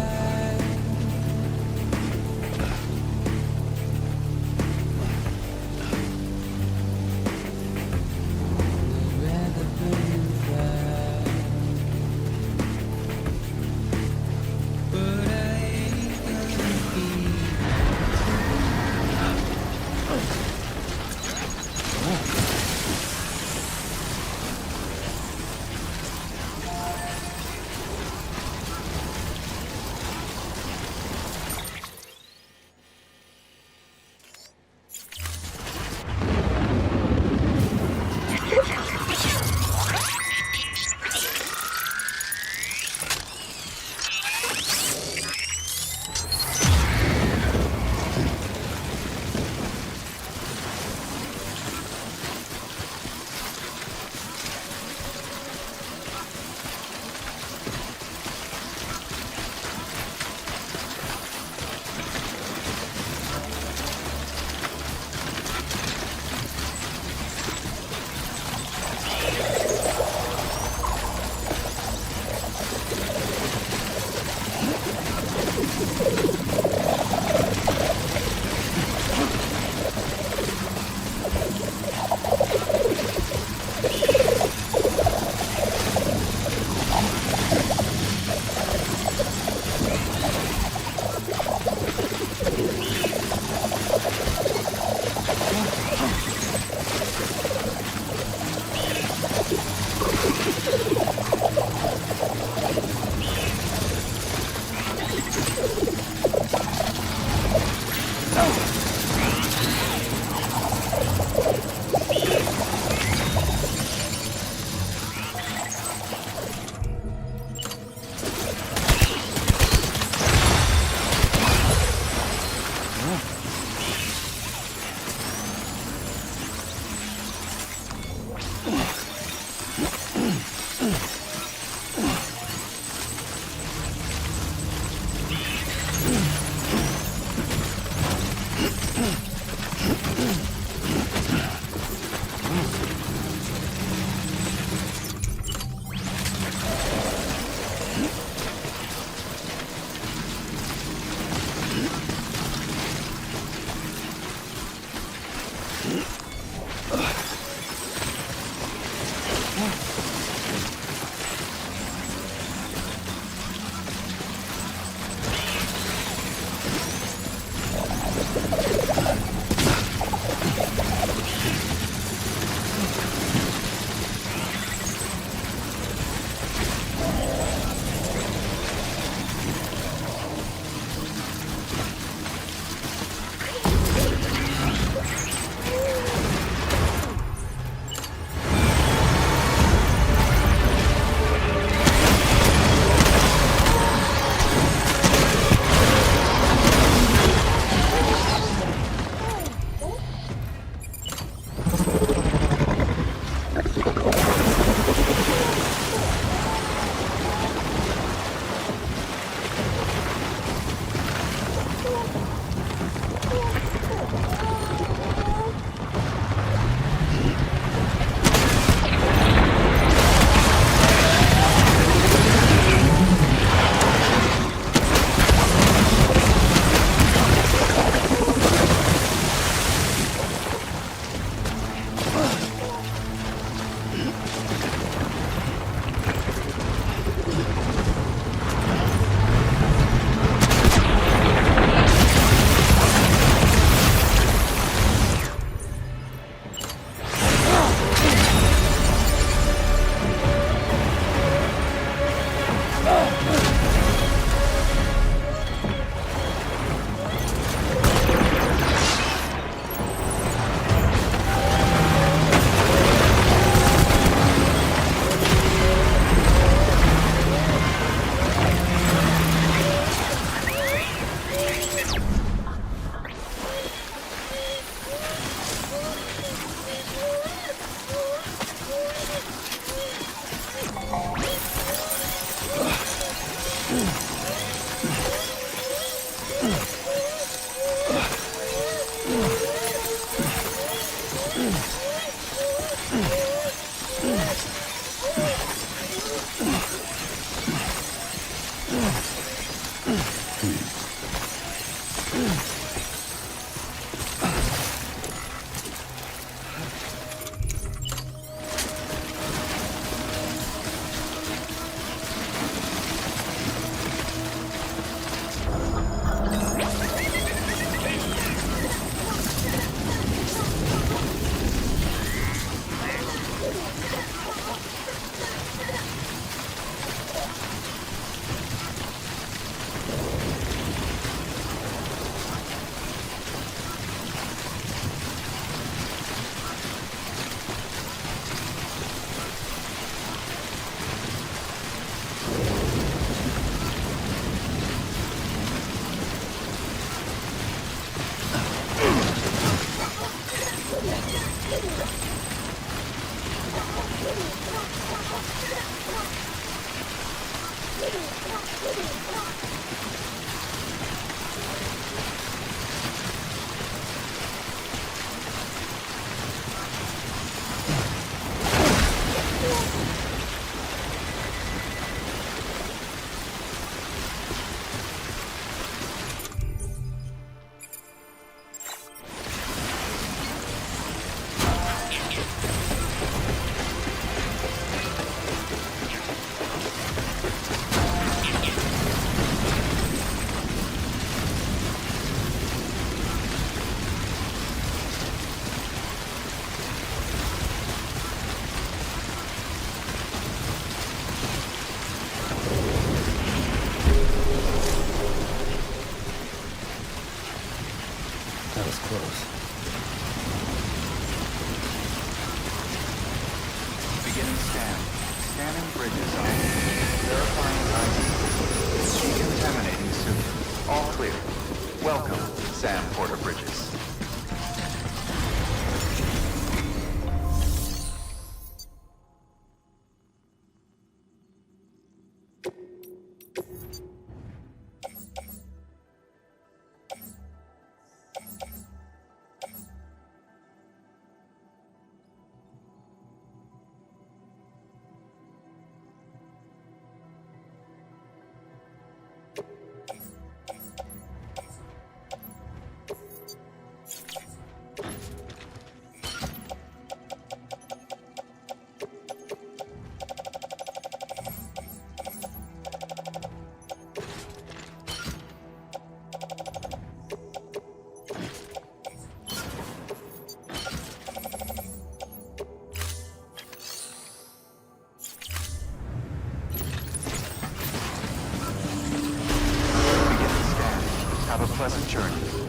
pleasant journey.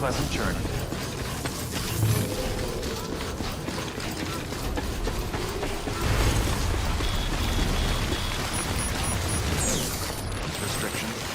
Pleasant journey. Restrictions.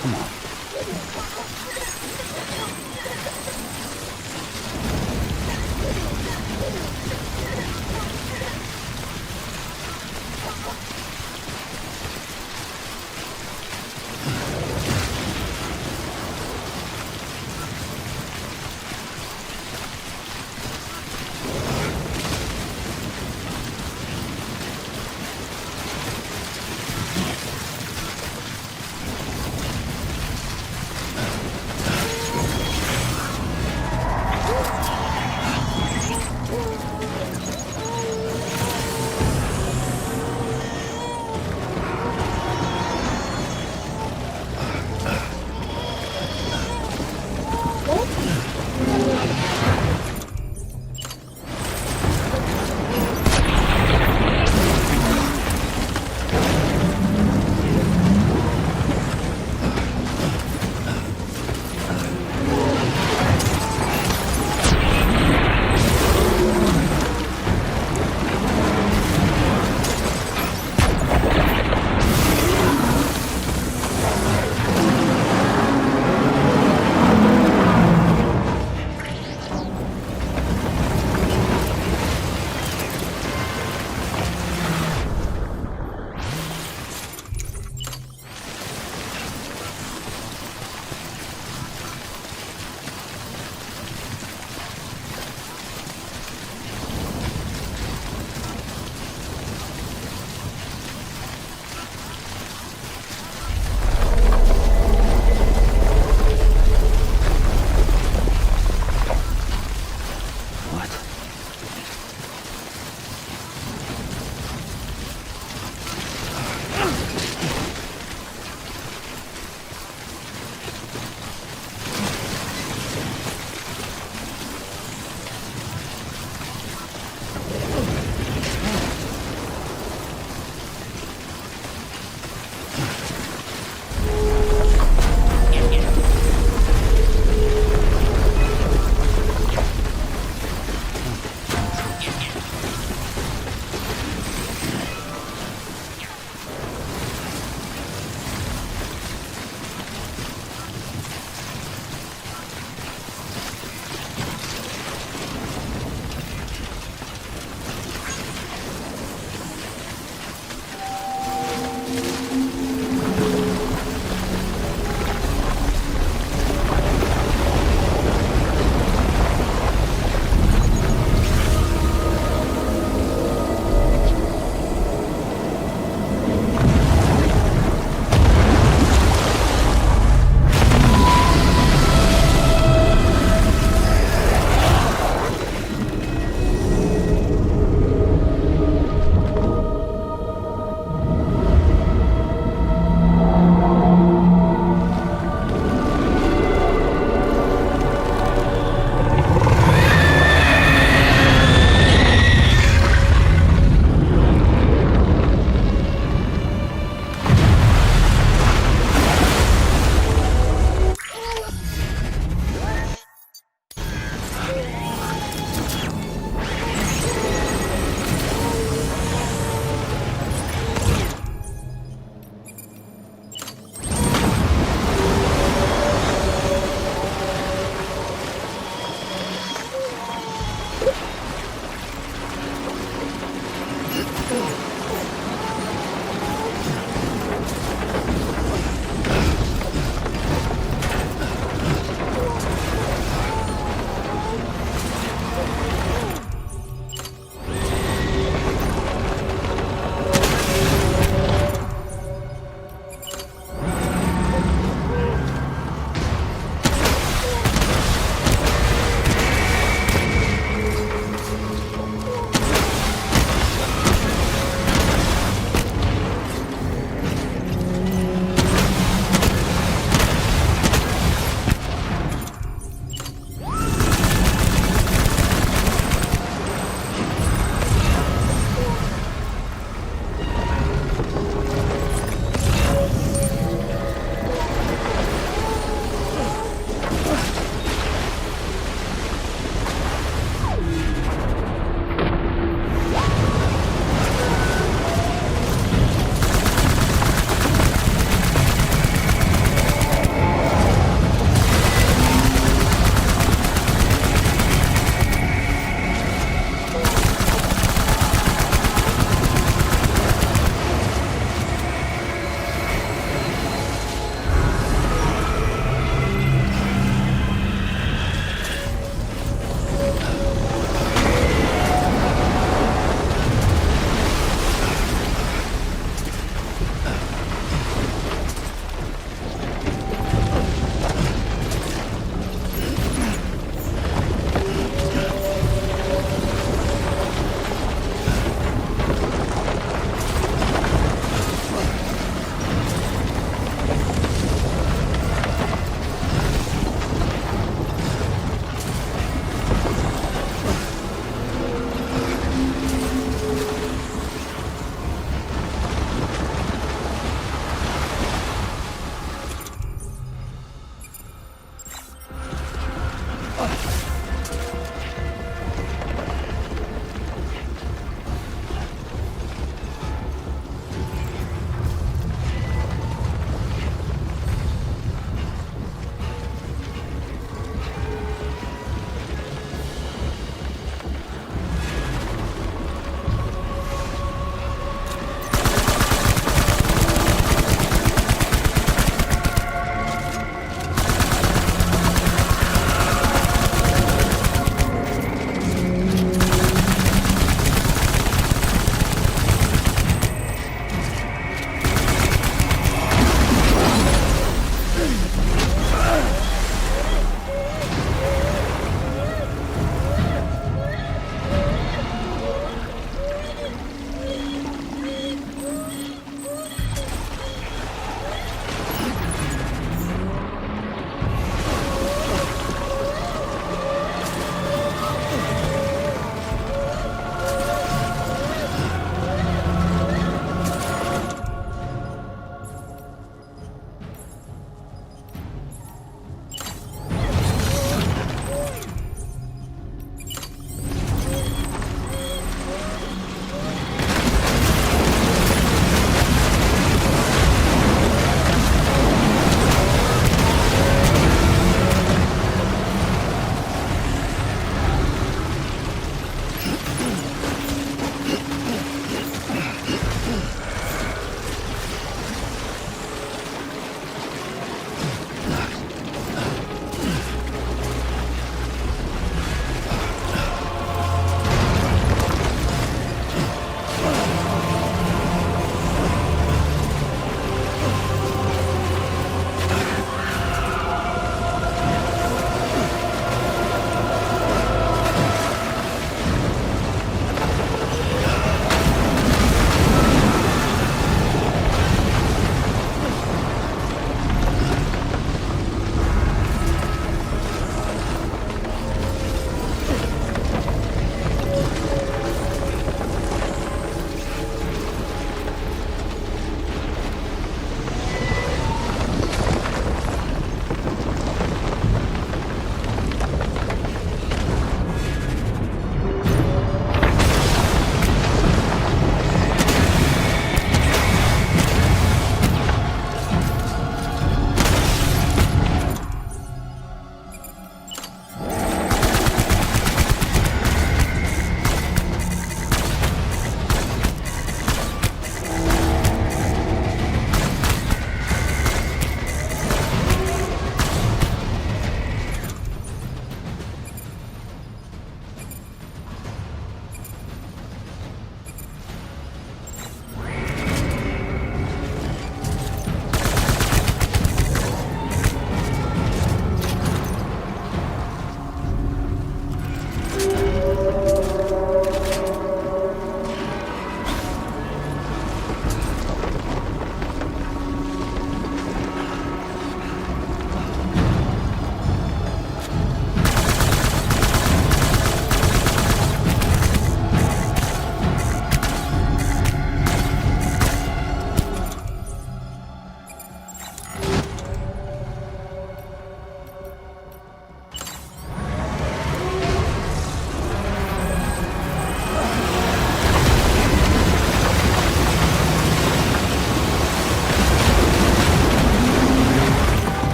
Come on.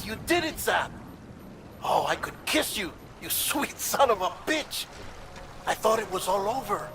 You did it, Sam! Oh, I could kiss you, you sweet son of a bitch! I thought it was all over.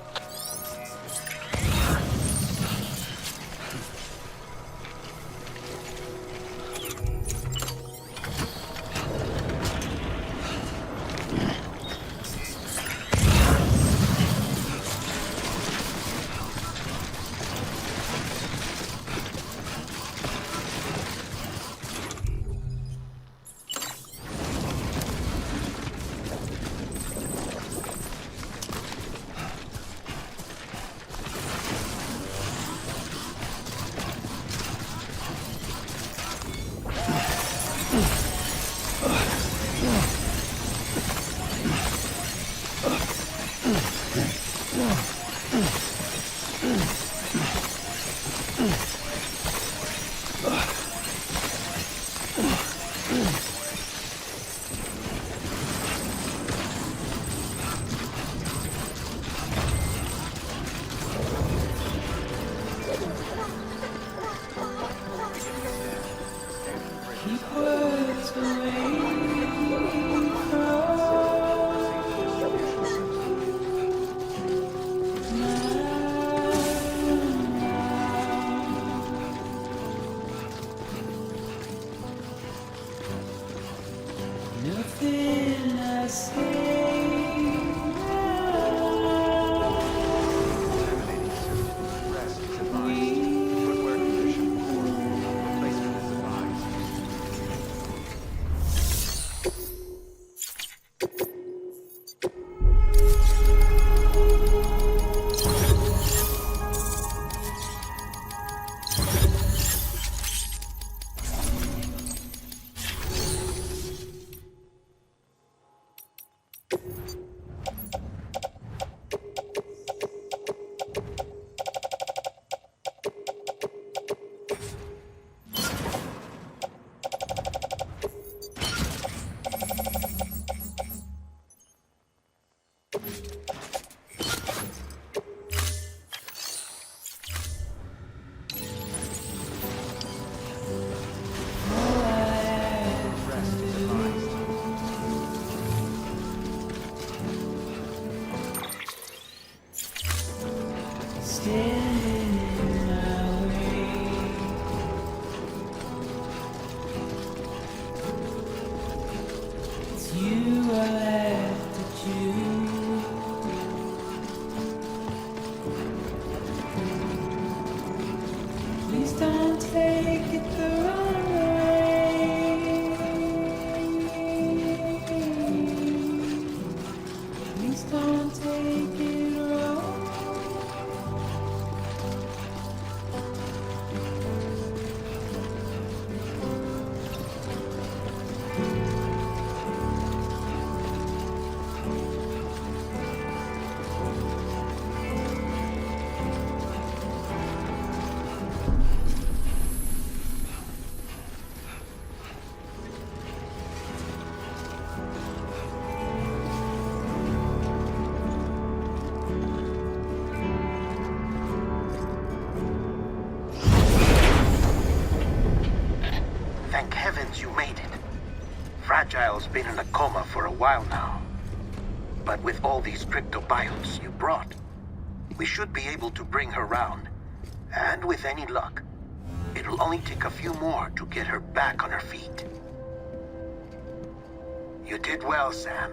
Thank heavens you made it. Fragile's been in a coma for a while now. But with all these cryptobiotes you brought, we should be able to bring her round. And with any luck, it'll only take a few more to get her back on her feet. You did well, Sam.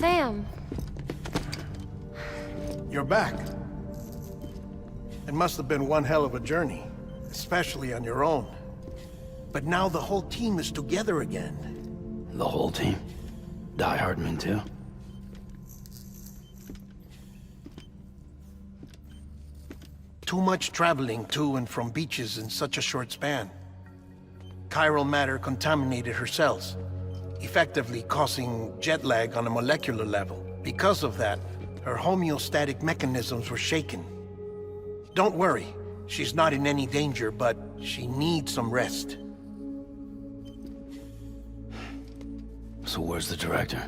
Sam. You're back. It must have been one hell of a journey, especially on your own. But now the whole team is together again. The whole team? Die Hardman too? too much traveling to and from beaches in such a short span. Chiral matter contaminated her cells, effectively causing jet lag on a molecular level. Because of that, her homeostatic mechanisms were shaken. Don't worry, she's not in any danger, but she needs some rest. So where's the director?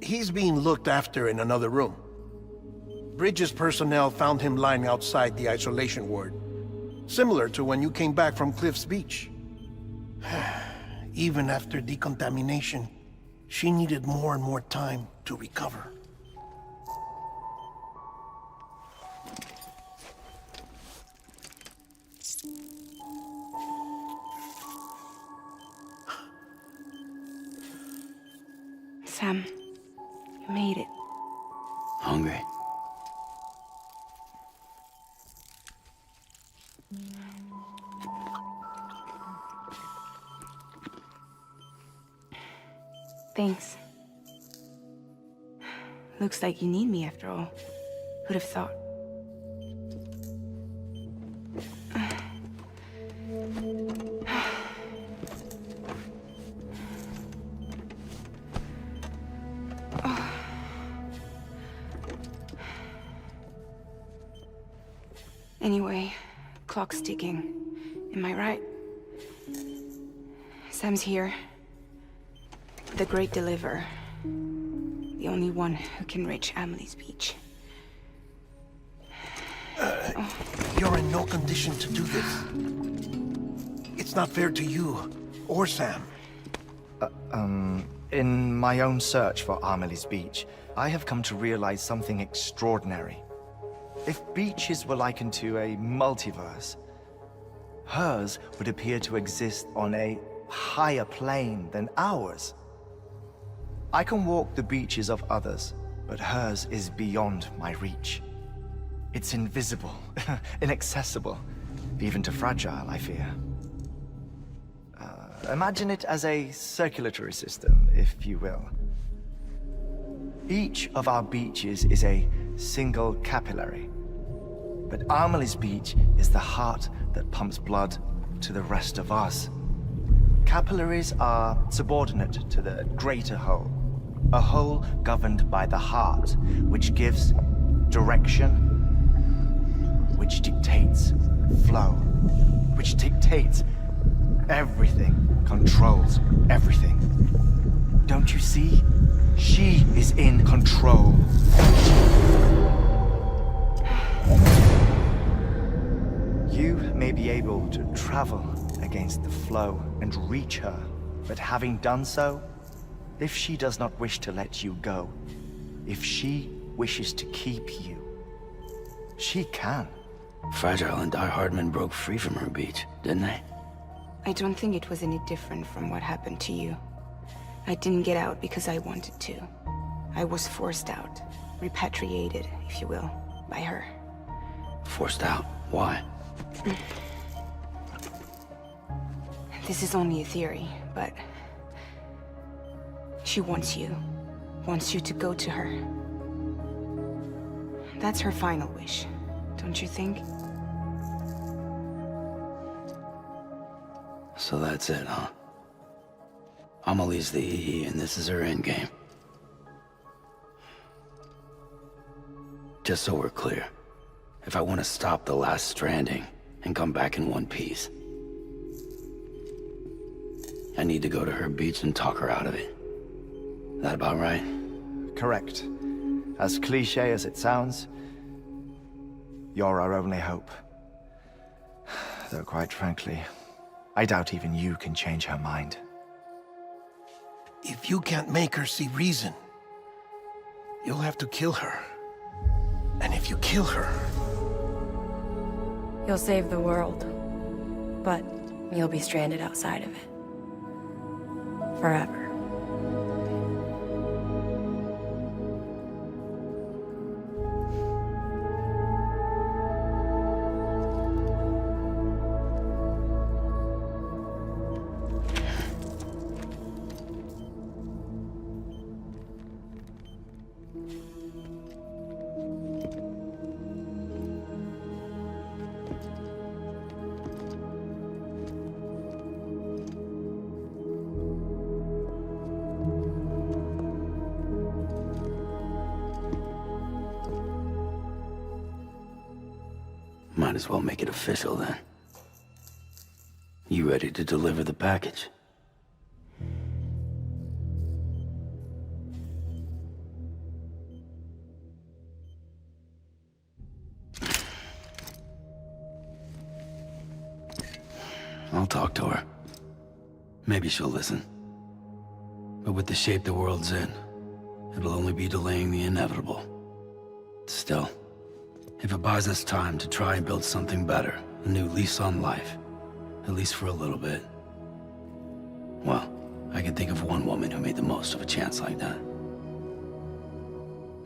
He's being looked after in another room. Bridget's personnel found him lying outside the isolation ward, similar to when you came back from Cliff's Beach. Even after decontamination, she needed more and more time to recover. Sam, you made it. Hungry? Thanks. Looks like you need me after all. Who'd have thought? Anyway, clock's ticking. Am I right? Sam's here. The Great Deliverer. The only one who can reach Amelie's Beach. You're in no condition to do this. It's not fair to you, or Sam. In my own search for Amelie's Beach, I have come to realize something extraordinary. If beaches were likened to a multiverse, hers would appear to exist on a higher plane than ours. I can walk the beaches of others, but hers is beyond my reach. It's invisible, inaccessible, even to fragile, I fear. Imagine it as a circulatory system, if you will. Each of our beaches is a single capillary, but Amelie's Beach is the heart that pumps blood to the rest of us. Capillaries are subordinate to the greater whole, a whole governed by the heart, which gives direction, which dictates flow, which dictates everything, controls everything. Don't you see? She is in control. You may be able to travel against the flow and reach her, but having done so, if she does not wish to let you go, if she wishes to keep you, she can. Fragile and Die Hardman broke free from her beach, didn't they? I don't think it was any different from what happened to you. I didn't get out because I wanted to. I was forced out. Repatriated, if you will, by her. Forced out? Why? This is only a theory, but... she wants you. Wants you to go to her. That's her final wish, don't you think? So that's it, huh? Amelie's the EE, and this is her endgame. Just so we're clear, if I want to stop the last Stranding and come back in one piece, I need to go to her beach and talk her out of it. That about right? Correct. As cliché as it sounds, you're our only hope. Though quite frankly, I doubt even you can change her mind. If you can't make her see reason, you'll have to kill her. And if you kill her... You'll save the world, but you'll be stranded outside of it. Forever. might as well make it official then. You ready to deliver the package? I'll talk to her. Maybe she'll listen. But with the shape the world's in, it'll only be delaying the inevitable. Still, if it buys us time to try and build something better, a new lease on life, at least for a little bit, well, I can think of one woman who made the most of a chance like that.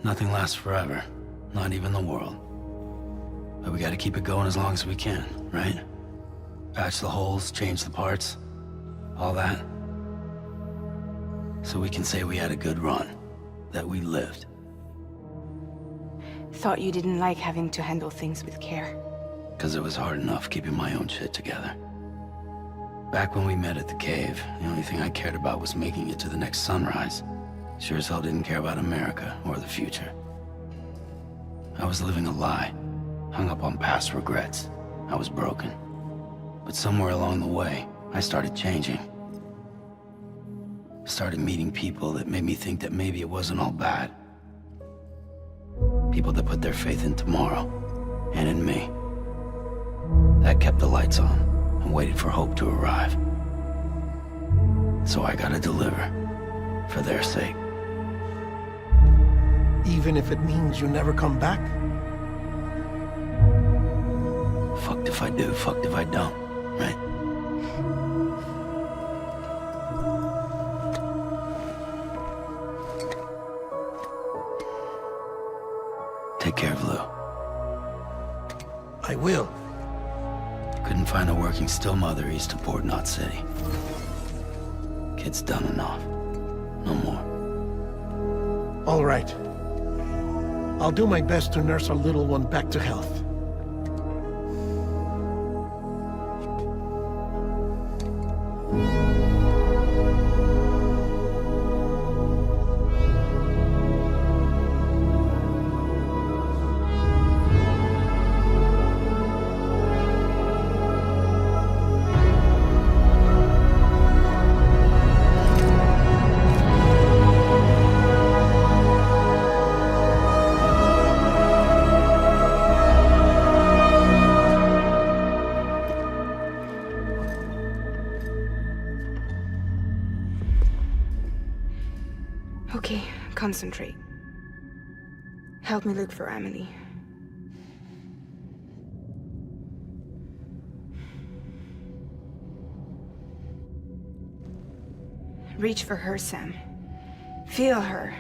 Nothing lasts forever, not even the world. But we gotta keep it going as long as we can, right? Patch the holes, change the parts, all that. So we can say we had a good run, that we lived. Thought you didn't like having to handle things with care. 'Cause it was hard enough keeping my own shit together. Back when we met at the cave, the only thing I cared about was making it to the next sunrise. Sure as hell didn't care about America or the future. I was living a lie, hung up on past regrets. I was broken. But somewhere along the way, I started changing. Started meeting people that made me think that maybe it wasn't all bad. People that put their faith in tomorrow, and in me. That kept the lights on, and waited for hope to arrive. So I gotta deliver, for their sake. Even if it means you never come back? Fucked if I do, fucked if I don't, right? Take care of Lou. I will. Couldn't find a working still mother east of Port Knot City. Kid's done enough. No more. All right. I'll do my best to nurse our little one back to health. Okay, concentrate. Help me look for Amelie. Reach for her, Sam. Feel her.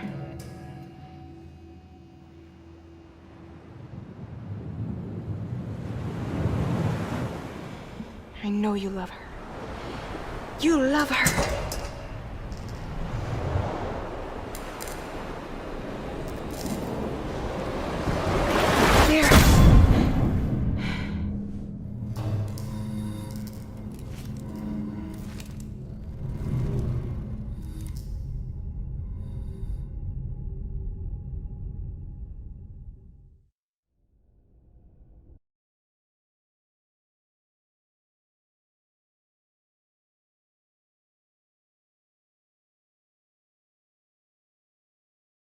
I know you love her. You love her!